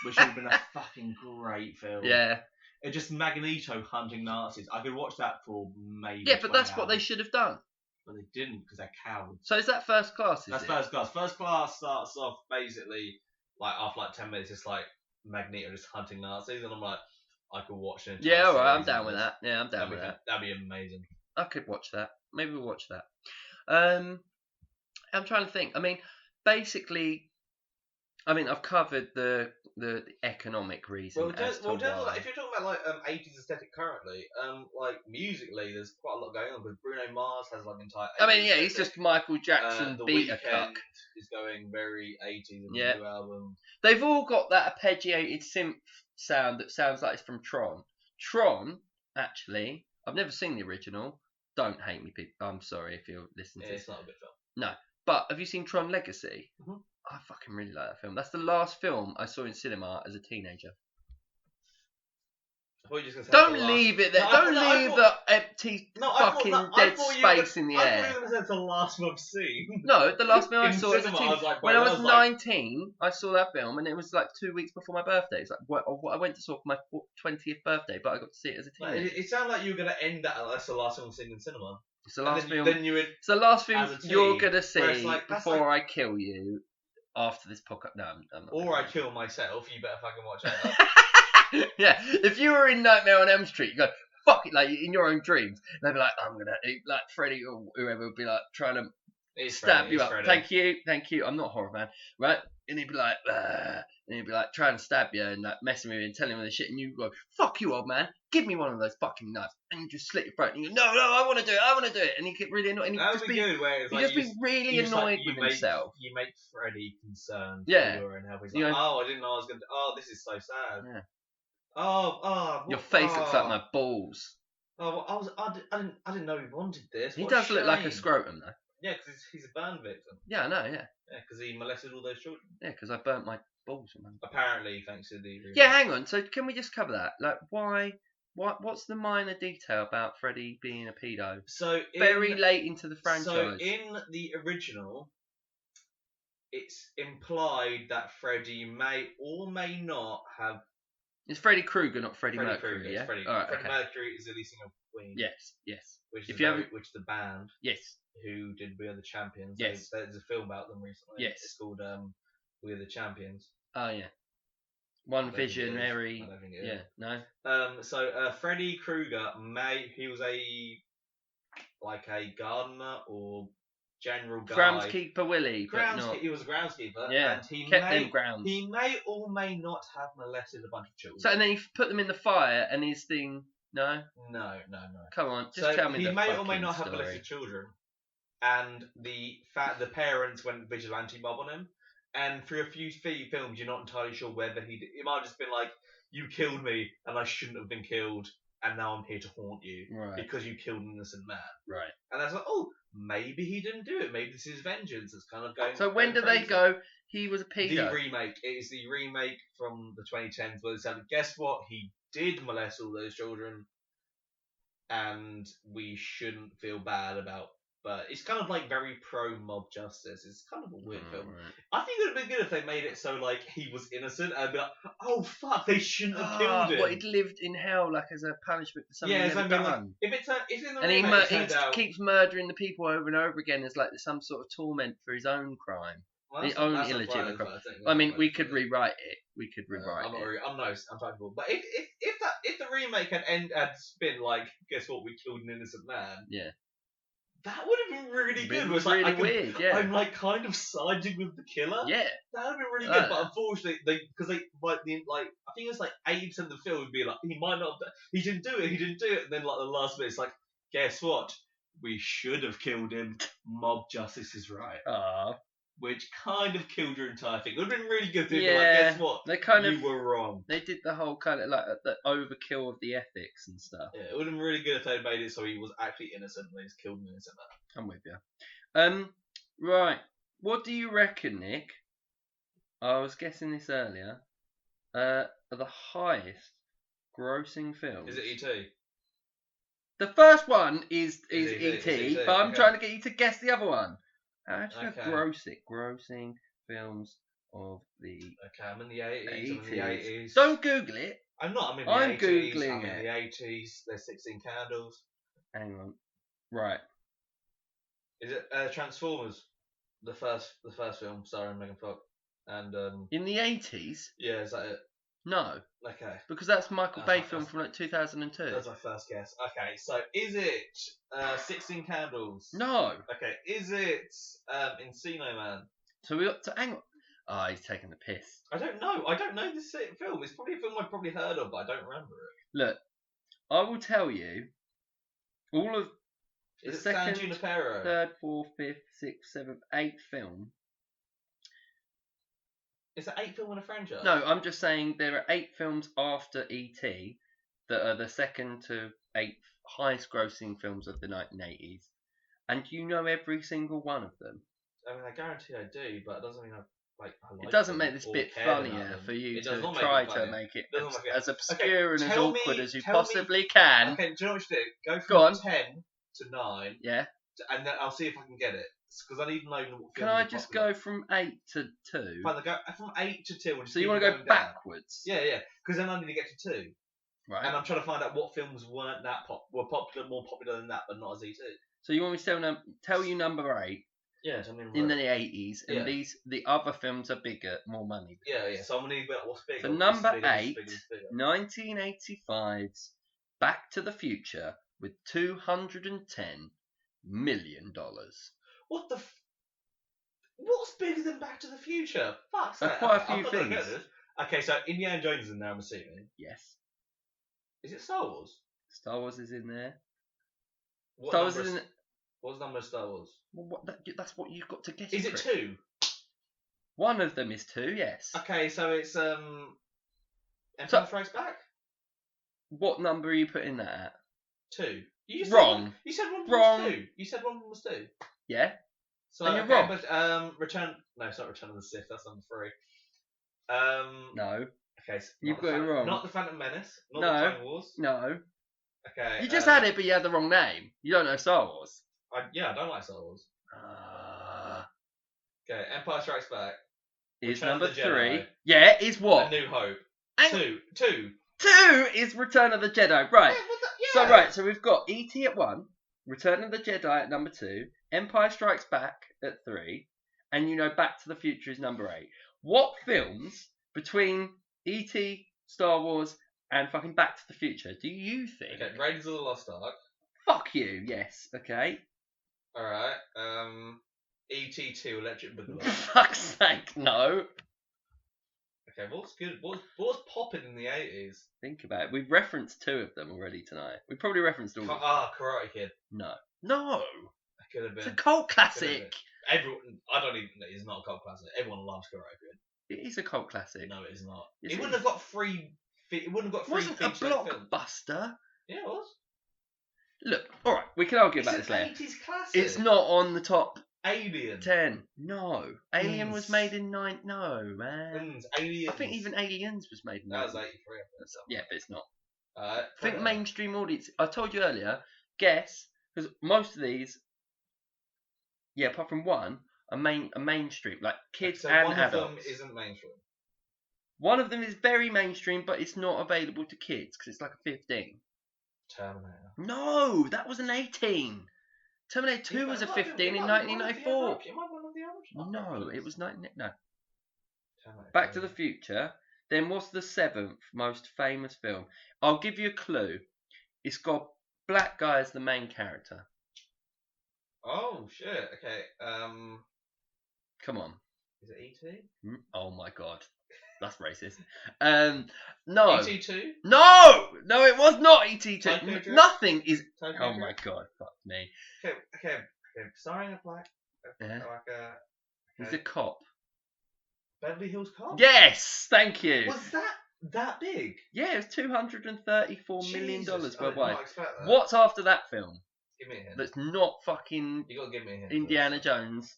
which would have been a fucking great film. Yeah. It just Magneto hunting Nazis. I could watch that for maybe. Yeah, but that's 20 what they should have done. But they didn't because they're cowards. So is that First Class? That's First Class. First Class starts off basically like after 10 minutes, it's like Magneto just hunting Nazis, and I'm like, I could watch it. Yeah, alright, I'm down with that. Yeah, I'm down with that. That'd be amazing. I could watch that. Maybe we'll watch that. I'm trying to think. I mean, basically, I've covered the economic reason. If you're talking about 80s aesthetic currently, musically, there's quite a lot going on because Bruno Mars has entire. He's just Michael Jackson beta cuck. Is going very 80s in the new album. They've all got that arpeggiated synth sound that sounds like it's from Tron. Tron, actually, I've never seen the original. Don't hate me, people. I'm sorry if you're listening to this. It's not a good film. No, but have you seen Tron Legacy? Mm-hmm. I fucking really like that film. That's the last film I saw in cinema as a teenager. Don't leave it there. Don't leave the empty fucking dead space in the air. I thought you were going to say it's the last one I've seen. No, the last film I saw as a teen. When I was 19, like... I saw that film, and it was 2 weeks before my birthday. It's I went to saw for my 20th birthday, but I got to see it as a teenager. It sounded like you were going to end that. That's the last film I've seen in cinema. It's the last film. It's the last film you're going to see before I kill you. After this podcast, no, I'm not. Or I kill myself. You better fucking watch out. Yeah, if you were in Nightmare on Elm Street, you go fuck it, in your own dreams. They'd be like, I'm gonna Freddy or whoever would be trying to stab you up. Freddy. Thank you. I'm not a horror fan, right? And he'd be like, trying to stab you and messing with you and telling you all this shit, and you go, fuck you, old man, give me one of those fucking knives, and you just slit your throat, and you go, no, I want to do it, and he get really annoyed, and that would be good. Where it's just be really annoyed with himself. You make Freddy concerned. Yeah. And help. He's like, I didn't know I was gonna. Oh, this is so sad. Yeah. Your face looks like my balls. Oh, I didn't know he wanted this. He does look like a scrotum though. Yeah, because he's a burn victim. Yeah, I know. Yeah. Yeah, because he molested all those children. Yeah, because I burnt my balls. Man. Apparently, thanks to the. Yeah, hang on. So can we just cover that? Why? What's the minor detail about Freddy being a pedo? So very late into the franchise. So in the original, it's implied that Freddy may or may not have. It's Freddy Krueger, not Freddie Mercury. Krueger, yeah. Freddie Mercury is the lead singer of Queen. Yes. Which which the band. Yes. Who did We Are the Champions? Yes. There's a film about them recently. Yes. It's called We Are the Champions. Oh yeah. One visionary. I don't think it is. Yeah. No. So Freddy Krueger he was a gardener or general guy. Groundskeeper Willie. He was a groundskeeper. Yeah. And he kept them grounds. He may or may not have molested a bunch of children. So and then he put them in the fire, and his thing. No. Come on, just tell me the he may or may not story. have molested children, and the parents went vigilante mob on him. And for a few films, you're not entirely sure whether he did. It might have just been like, you killed me, and I shouldn't have been killed, and now I'm here to haunt you because you killed an innocent man. Right. And that's like, maybe he didn't do it. Maybe this is vengeance. It's kind of going. So when do they go? He was a pedo. The remake. It is the remake from the 2010s where they said, guess what? He did molest all those children, and we shouldn't feel bad about. But it's kind of like very pro mob justice. It's kind of a weird film. Right. I think it would have been good if they made it so like he was innocent and be like, oh fuck, they shouldn't have killed him. What, he'd lived in hell like as a punishment for something he'd never done. Like, if in the and remake, he keeps murdering the people over and over again as like some sort of torment for his own crime. Well, his own illegitimate crime. I mean, we could rewrite it. We could rewrite it. I'm talking. But if the remake had been like, guess what, we killed an innocent man. Yeah. That would have been really good. It was really weird, yeah. I'm like kind of siding with the killer. Yeah. That would have been really good. But unfortunately, I think it was like 80% of the film would be like, he didn't do it. And then like the last bit, it's like, guess what? We should have killed him. Mob justice is right. Which kind of killed your entire thing. It would have been really good to be like, guess what? You were wrong. They did the whole kind of like the overkill of the ethics and stuff. Yeah, it would have been really good if they made it so he was actually innocent and they just killed an innocent man. I'm with you. Right. What do you reckon, Nick? I was guessing this earlier. The highest grossing film. Is it E.T.? The first one is E.T., E.T., but I'm trying to get you to guess the other one. How do you grossing films of the Okay, I'm in the 80s. Don't Google it. I'm not. I'm in the 80s. Googling I'm it. in the 80s. There's 16 Candles. Hang on. Right. Is it Transformers? The first film starring Megan Fox. And in the 80s? Yeah, is that it? No. Okay. Because that's Michael Bay film from like 2002. That's my first guess. Okay, so is it 16 Candles? No. Okay, is it Encino Man? So we got to hang on. Oh, he's taking the piss. I don't know this film. It's probably a film I've probably heard of, but I don't remember it. Look, I will tell you all of the second, third, fourth, fifth, sixth, seventh, eighth film. Is it 8 film in a franchise? No, I'm just saying there are 8 films after E.T. that are the second to 8th highest grossing films of the 1980s. And you know every single one of them. I mean, I guarantee I do, but it doesn't mean I like it doesn't make this bit funnier for you to try to make it as obscure and as awkward as you possibly can. Okay, do you know what you do? Go from 10 to 9. Yeah. And then I'll see if I can get it. Because I need to know what. Can I just go from 8 to 2? Fine, go from 8 to 2. So you want to go backwards? Yeah. Because then I need to get to 2. Right. And I'm trying to find out what films were more popular than that, but not as E.T. So you want me to tell you number 8? Yeah, in the 80s, and the other films are bigger, more money. Yeah. So I'm gonna need what's bigger. So number 8, 1985's Back to the Future with $210 million. What the? What's bigger than Back to the Future? Fuck. That's quite a few things. Okay, so Indiana Jones is in there, I'm assuming. Yes. Is it Star Wars? Star Wars is in there. Star Wars is in. What's the number of Star Wars? Well, that's what you've got to guess. Is it 2? One of them is 2, yes. Okay, so it's Empire Strikes Back. What number are you putting that at? 2. Wrong. You said one was 2. You said one was 2. Yeah. So and you're wrong. But Return. No, it's not Return of the Sith. That's number 3. No. Okay. So you've got it wrong. Not the Phantom Menace. Not the Clone Wars. No. Okay. You just had it, but you had the wrong name. You don't know Star Wars. I don't like Star Wars. Okay, Empire Strikes Back. Is number 3. Yeah, is what? A New Hope. 2. 2 is Return of the Jedi. Right. So we've got E.T. at 1, Return of the Jedi at number 2, Empire Strikes Back at 3, and Back to the Future is number 8. What films between E.T., Star Wars, and fucking Back to the Future do you think? Okay, Raiders of the Lost Ark. Fuck you, yes, okay. Alright, E.T. 2, Electric Boogaloo. For fuck's sake, no. Okay, what's good? What's popping in the 80s? Think about it. We've referenced 2 of them already tonight. We probably referenced all of them. Karate Kid. No. That could have been. It's a cult classic. Everyone, it's not a cult classic. Everyone loves Karate Kid. It is a cult classic. No, it is not. Yes, it wouldn't have got free. It wouldn't have got free. It wasn't a blockbuster. Yeah, it was. Look, all right, we can argue about this later. 80s classic. It's not on the top. Alien. 10. No. Alien was made in 9. No, man. Aliens. I think even Aliens was made in 9. That was 83. Yeah, but it's not. Think mainstream audience. I told you earlier. Guess, because most of these, apart from one, are mainstream, like kids and adults. One of them isn't mainstream. One of them is very mainstream, but it's not available to kids because it's like a 15. Terminator. No, that was an 18. Terminator 2 was a 15 in 1994. No, it was 19. No. Back to the Future. Then what's the 7th most famous film? I'll give you a clue. It's got black guy as the main character. Oh shit. Okay. Come on. Is it E.T.? Oh my god. That's racist. No. E.T. 2? No, it was not E.T. 2. Nothing is. Oh my god, fuck me. Okay. Starring a black. He's a cop. Beverly Hills Cop? Yes, thank you. Was that big? Yeah, it was $234 million worldwide. That. What's after that film? Give me a hint. That's not fucking. You gotta give me a hint. Indiana Jones.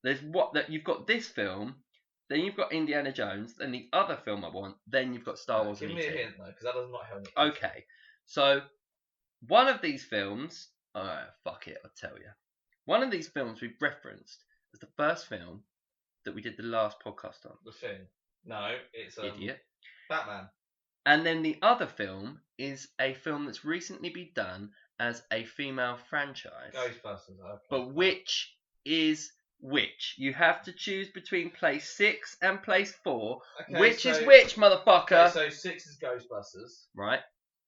There's you've got this film, then you've got Indiana Jones, then the other film I want, then you've got Star Wars. Give me a hint though, because that does not help me. Okay, so one of these films. Fuck it, I'll tell you. One of these films we've referenced as the first film that we did the last podcast on. The Thing. No, it's Idiot. Batman. And then the other film is a film that's recently been done as a female franchise. Ghostbusters. Okay. But which is which? You have to choose between place 6 and place 4. Okay, which is which, motherfucker? Okay, so 6 is Ghostbusters. Right.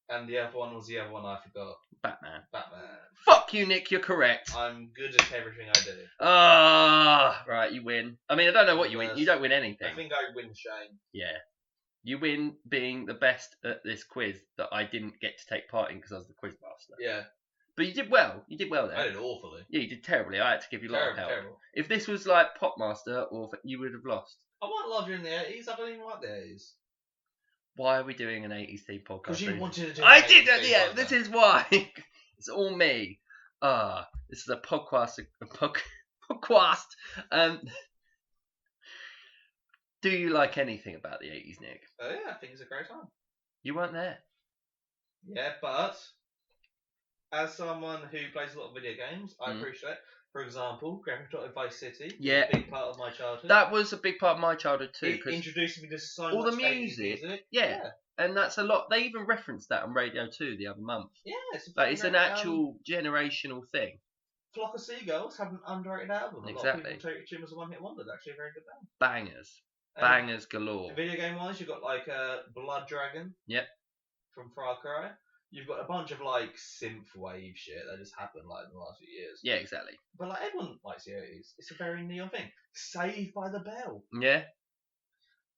And the other one was the other one I forgot. Batman. Batman. Fuck you, Nick. You're correct. I'm good at everything I do. Right. You win. I mean, I don't know what you win. You don't win anything. I think I win, Shane. Yeah. You win being the best at this quiz that I didn't get to take part in because I was the quiz master. Yeah. But you did well. You did well there. I did awfully. Yeah, you did terribly. I had to give you a lot of help. Terrible. If this was like Popmaster, you would have lost. I might love you in the 80s. I don't even like the 80s. Why are we doing an 80s theme podcast? Because you wanted to do I did that, yeah. Podcast. This is why. It's all me. This is a podcast. Do you like anything about the 80s, Nick? Yeah, I think it's a great time. You weren't there. Yeah, but as someone who plays a lot of video games, I appreciate. For example, Grand Theft Auto Vice City. Yeah, a big part of my childhood. That was a big part of my childhood too. It introduced me to so all much the music. Yeah, and that's a lot. They even referenced that on Radio 2 the other month. Yeah, it's an actual generational thing. Flock of Seagulls had an underrated album. Exactly. A lot of people take it as a one-hit wonder. It's actually a very good band. Bangers galore. Video game wise, you've got like Blood Dragon. Yep. From Far Cry. You've got a bunch of like synthwave shit that just happened like in the last few years. Yeah, exactly. But like everyone likes the 80s. It's a very neon thing. Saved by the Bell. Yeah.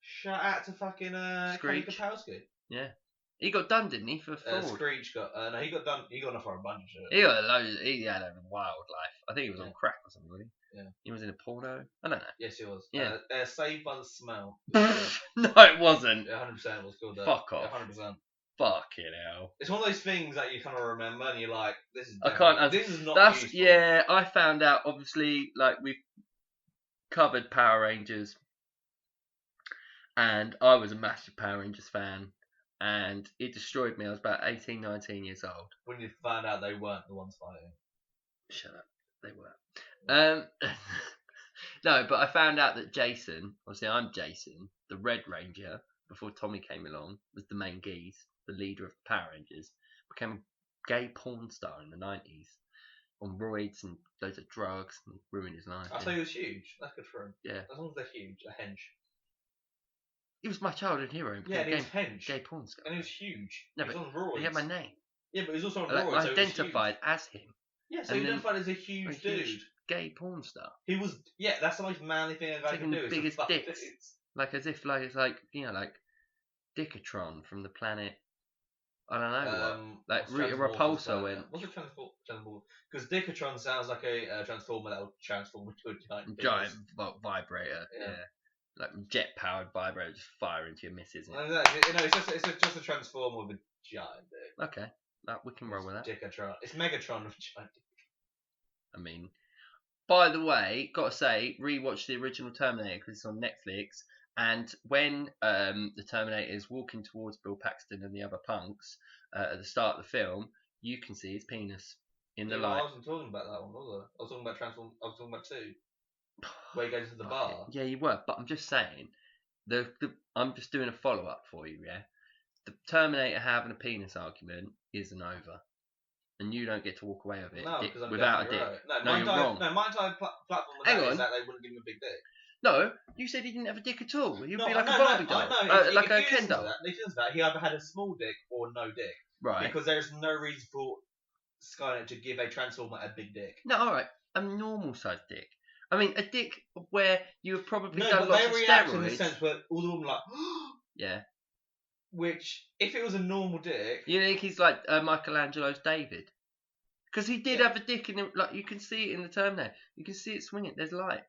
Shout out to fucking Kelly Kapowski. Yeah. He got done, didn't he, for fraud? Screech got no, he got done. He got enough for a bunch of shit. He got loads. He had a wild life. I think he was on crack or something. Really. Yeah. He was in a porno. I don't know. Yes, he was. Yeah. Saved by the Smell. No, it wasn't. 100% it was called that. Fuck off. 100%. Fucking hell. It's one of those things that you kind of remember and you're like, this is. This is not. That's useful. Yeah. I found out obviously like we've covered Power Rangers, and I was a massive Power Rangers fan. And it destroyed me. I was about 18, 19 years old. When you found out they weren't the ones fighting. Shut up. They were. No, but I found out that Jason, obviously I'm Jason, the Red Ranger, before Tommy came along, was the main geese, the leader of the Power Rangers, became a gay porn star in the 90s. On roids and loads of drugs and ruined his life. I thought he was huge. That's good for him. Yeah. As long as they're huge, a hench. He was my childhood hero. Yeah, and he was hench. Gay porn star. And he was huge. No, he was but on roids. He had my name. Yeah, but he was also on roids. I identified as him. Yeah, so he identified as a huge dude. Gay porn star. He was, yeah, that's the most manly thing a guy can do. The biggest dicks. Like as if like it's like, you know, like Dickatron from the planet. I don't know what. Like Rita Repulsa went. What's a transformer? Because Dickatron sounds like a transformer that will transform into a giant vibrator. Yeah. Like jet powered vibrator just fire into your missus. No, it's just a transformer with a giant dick. Okay. We can roll with that. Dickatron. It's Megatron with a giant dick. I mean, By the way, gotta say, rewatch the original Terminator because it's on Netflix. And when the Terminator is walking towards Bill Paxton and the other punks at the start of the film, you can see his penis in the light. I wasn't talking about that one, was I? I was talking about Transform. I was talking about 2, where he goes to the bar. Yeah, you were, but I'm just saying. I'm just doing a follow up for you. Yeah, the Terminator having a penis argument isn't over. And you don't get to walk away with it without a dick. Right. No, you're wrong. No, my entire platform is that they wouldn't give him a big dick. No, you said he didn't have a dick at all. He'd be like a Barbie doll. Like a Ken doll. If he listens to that, he either had a small dick or no dick. Right. Because there's no reason for Skynet to give a Transformer a big dick. No, alright. A normal sized dick. I mean, a dick where you have probably done lots of steroids. No, but they in the sense where all of them like... Yeah. Which, if it was a normal dick... You think he's like Michelangelo's David? Because he did have a dick in him. Like, you can see it in the Terminator. You can see it swinging. There's light.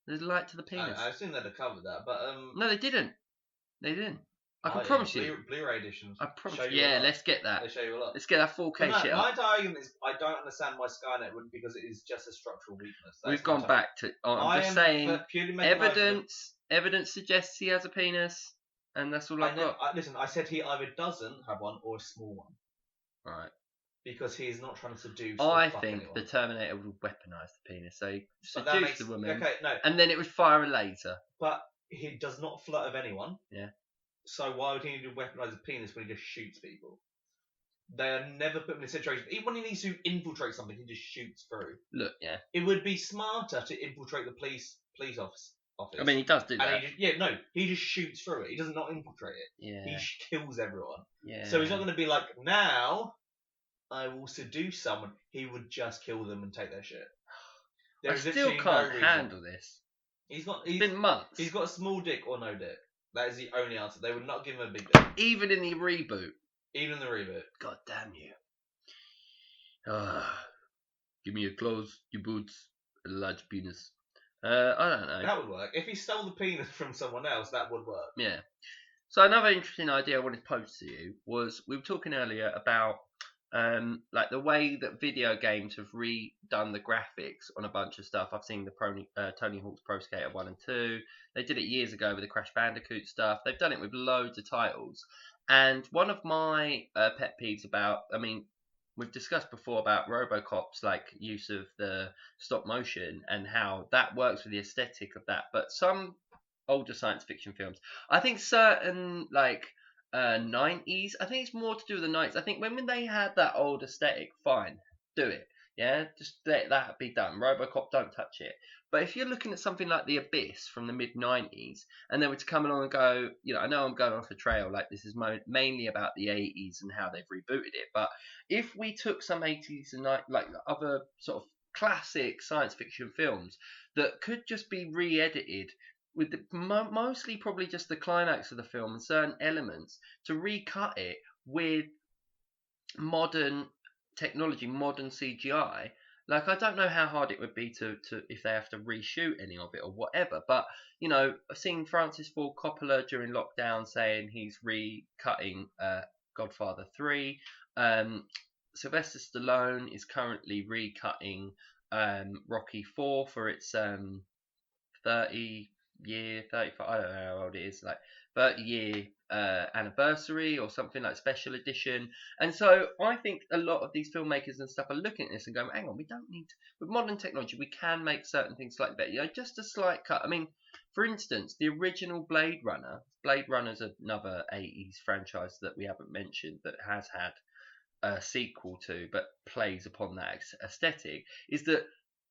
There's light to the penis. I assume they'd have covered that, but... No, they didn't. They didn't. I can promise you. Blu-ray editions. I promise you. Yeah, let's get that. They show you a lot. Let's get that 4K shit up. My entire argument is I don't understand why Skynet wouldn't, because it is just a structural weakness. We've gone back to... I'm just saying, evidence suggests he has a penis, and that's all I've got. Listen, I said he either doesn't have one or a small one. Right. Because he's not trying to seduce. I think the Terminator would weaponise the penis, so he seduce the woman, okay, no, and then it would fire a laser. But he does not flirt with anyone. Yeah. So why would he need to weaponise a penis when he just shoots people? They are never put him in a situation. Even when he needs to infiltrate something, he just shoots through. Look, yeah. It would be smarter to infiltrate the police office. I mean, he does do that. He just shoots through it. He does not infiltrate it. Yeah. He kills everyone. Yeah. So he's not going to be like, now I will seduce someone. He would just kill them and take their shit. I still can't handle this. It's been months. He's got a small dick or no dick. That is the only answer. They would not give him a big dick. Even in the reboot. Even in the reboot. God damn you. Give me your clothes, your boots, a large penis. I don't know. That would work. If he stole the penis from someone else, that would work. Yeah. So another interesting idea I wanted to pose to you was, we were talking earlier about like the way that video games have redone the graphics on a bunch of stuff. I've seen the Tony Hawk's Pro Skater 1 and 2. They did it years ago with the Crash Bandicoot stuff. They've done it with loads of titles. And one of my pet peeves about, I mean, we've discussed before about RoboCop's like use of the stop motion and how that works with the aesthetic of that. But some older science fiction films, I think certain like 90s, I think it's more to do with the 90s. I think when they had that old aesthetic, fine, do it. Yeah, just let that be done. RoboCop, don't touch it. But if you're looking at something like The Abyss from the mid-90s, and they were to come along and go, I know I'm going off a trail, like this is mainly about the 80s and how they've rebooted it, but if we took some 80s and like other sort of classic science fiction films that could just be re-edited with mostly probably just the climax of the film and certain elements, to recut it with modern technology, modern CGI, like I don't know how hard it would be to if they have to reshoot any of it or whatever. But I've seen Francis Ford Coppola during lockdown saying he's recutting Godfather 3. Sylvester Stallone is currently recutting Rocky 4 for its 35, I don't know how old it is, like 30-year anniversary or something, like special edition. And so I think a lot of these filmmakers and stuff are looking at this and going, hang on, we don't need to, with modern technology we can make certain things slightly better, just a slight cut. I mean, for instance, the original Blade Runner's another 80s franchise that we haven't mentioned that has had a sequel to but plays upon that aesthetic, is that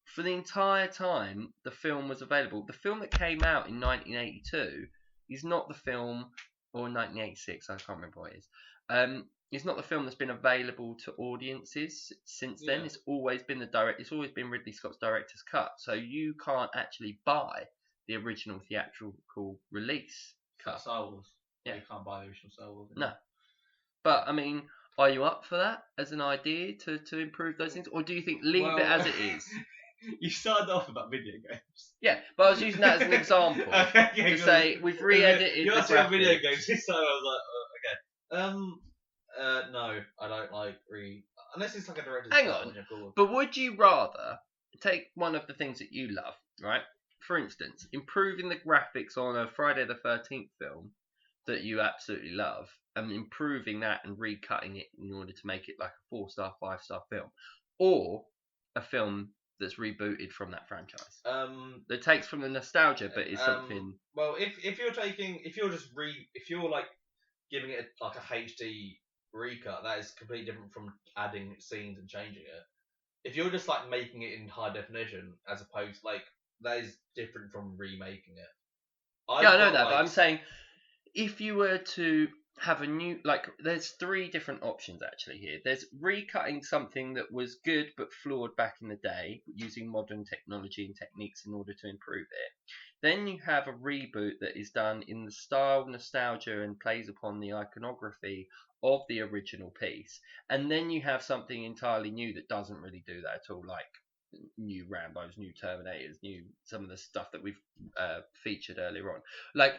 for the entire time the film was available, the film that came out in 1982 is not the film, or 1986, I can't remember what it is. It's not the film that's been available to audiences since then. It's always been it's always been Ridley Scott's director's cut. So you can't actually buy the original theatrical release cut. Star Wars. Yeah. You can't buy the original Star Wars. No. But I mean, are you up for that as an idea to improve those things, or do you think leave it as it is? You started off about video games. Yeah, but I was using that as an example to say we've re-edited. You're saying video games, so I was like, okay. No, I don't like unless it's like a director's Hang on, but would you rather take one of the things that you love, right? For instance, improving the graphics on a Friday the 13th film that you absolutely love, and improving that and recutting it in order to make it like a 4-star, 5-star film, or a film that's rebooted from that franchise. That takes from the nostalgia, but is something. Well, if you're like giving it like a HD recut, that is completely different from adding scenes and changing it. If you're just like making it in high definition, as opposed like that is different from remaking it. Yeah, I know that, but I'm saying if you were to have a new, like, there's 3 different options actually here. There's recutting something that was good but flawed back in the day using modern technology and techniques in order to improve it. Then you have a reboot that is done in the style, nostalgia, and plays upon the iconography of the original piece. And then you have something entirely new that doesn't really do that at all, like new Rambos, new Terminators, new some of the stuff that we've featured earlier on. Like,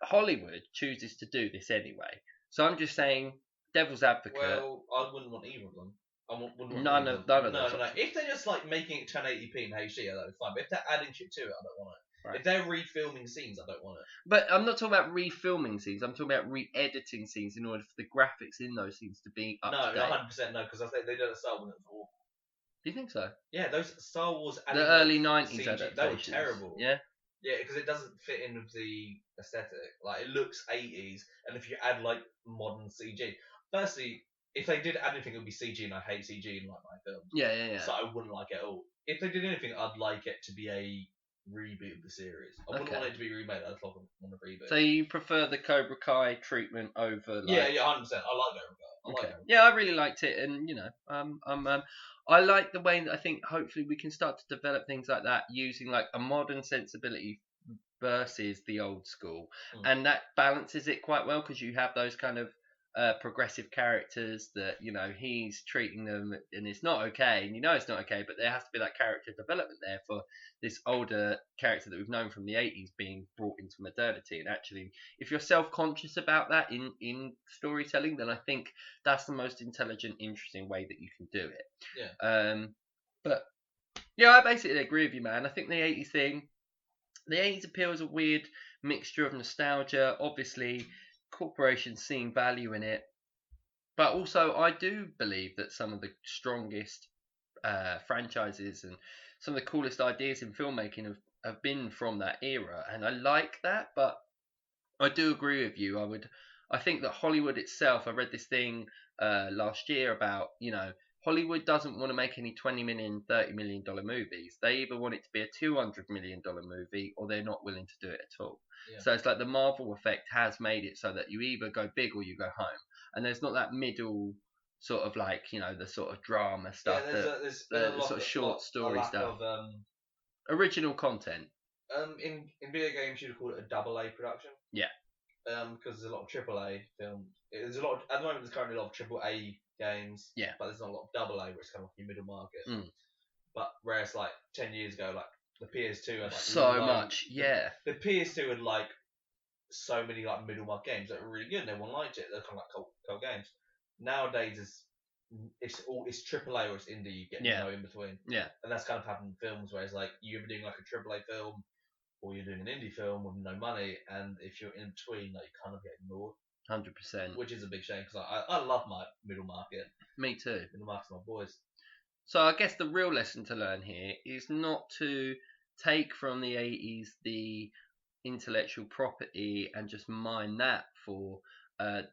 Hollywood chooses to do this anyway. So I'm just saying, devil's advocate. Well, I wouldn't want either of them. Wouldn't want none of those. No. If they're just like making it 1080p in HD, that's fine. But if they're adding shit to it, I don't want it. Right. If they're refilming scenes, I don't want it. But I'm not talking about refilming scenes. I'm talking about re-editing scenes in order for the graphics in those scenes to be up to date. No, 100% no, because I think they did a Star Wars that was awful. Do you think so? Yeah, those Star Wars. The early 90s adaptations. They were terrible. Yeah. Yeah, because it doesn't fit in with the aesthetic. Like, it looks 80s, and if you add like modern CG, firstly, if they did add anything, it would be CG, and I hate CG in like my films. Yeah. So I wouldn't like it at all. If they did anything, I'd like it to be a reboot of the series. I wouldn't want it to be remade. I'd want a reboot. So you prefer the Cobra Kai treatment over? Like... Yeah, 100%. I like Cobra Kai. Yeah, I really liked it, and I like the way that I think hopefully we can start to develop things like that using like a modern sensibility versus the old school, and that balances it quite well because you have those kind of progressive characters that he's treating them and it's not okay, and it's not okay, but there has to be that character development there for this older character that we've known from the 80s being brought into modernity. And actually, if you're self-conscious about that in storytelling, then I think that's the most intelligent, interesting way that you can do it. But yeah, I basically agree with you, man. I think the 80s thing, the 80s appeal is a weird mixture of nostalgia. Obviously, corporations seeing value in it, but also I do believe that some of the strongest franchises and some of the coolest ideas in filmmaking have been from that era, and I like that. But I do agree with you. I think that Hollywood itself, I read this thing last year about Hollywood doesn't want to make any $20 million, $30 million movies. They either want it to be a $200 million movie, or they're not willing to do it at all. Yeah. So it's like the Marvel effect has made it so that you either go big or you go home, and there's not that middle sort of like the sort of drama stuff, the sort of short story stuff, original content. In video games, you'd call it a AA production. Yeah. Because there's a lot of AAA films. There's a lot at the moment. There's currently a lot of AAA games. Yeah. But there's not a lot of AA, where it's kind of like your middle market. But whereas like 10 years ago, like the PS2 had like so much. Yeah. The PS2 had like so many like middle market games that were really good, and everyone liked it. They're kind of like cult games. Nowadays, it's AAA or it's indie. You get no in between. Yeah. And that's kind of happened in films, where it's like you're either doing like a AAA film, or you're doing an indie film with no money, and if you're in between, like, you kind of get ignored. 100%. Which is a big shame, because I love my middle market. Me too. Middle market's my boys. So I guess the real lesson to learn here is not to take from the 80s the intellectual property and just mine that for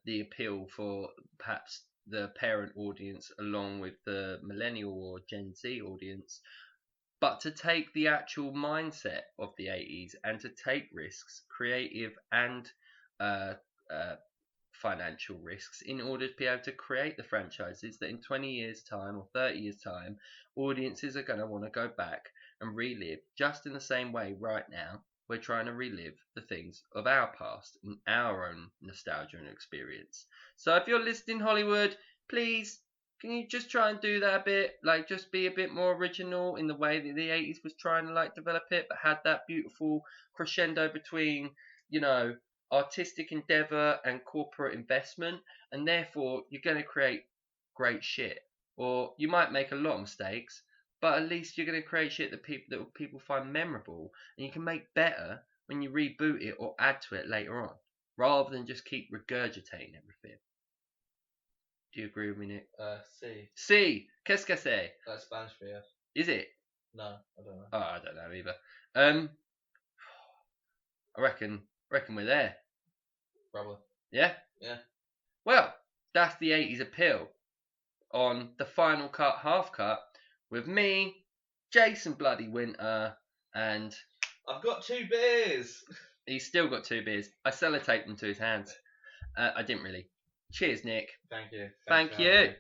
the appeal for perhaps the parent audience along with the millennial or Gen Z audience, but to take the actual mindset of the 80s and to take risks, creative and financial risks, in order to be able to create the franchises that in 20 years' time or 30 years' time, audiences are going to want to go back and relive, just in the same way right now we're trying to relive the things of our past and our own nostalgia and experience. So if you're listening, Hollywood, please, can you just try and do that a bit? Like, just be a bit more original in the way that the 80s was trying to like develop it, but had that beautiful crescendo between, artistic endeavour and corporate investment, and therefore you're going to create great shit. Or you might make a lot of mistakes, but at least you're going to create shit that people find memorable, and you can make better when you reboot it or add to it later on, rather than just keep regurgitating everything. Do you agree with me, Nick? Sí. Sí. Qu'est-ce que c'est? That's Spanish for yes. Is it? No, I don't know. Oh, I don't know either. I reckon we're there. Probably. Yeah? Yeah. Well, that's the 80s appeal on the final cut, half cut, with me, Jason Bloody Winter, and... I've got 2 beers! He's still got 2 beers. I sellotaped them to his hands. I didn't really. Cheers, Nick. Thank you. Thank you.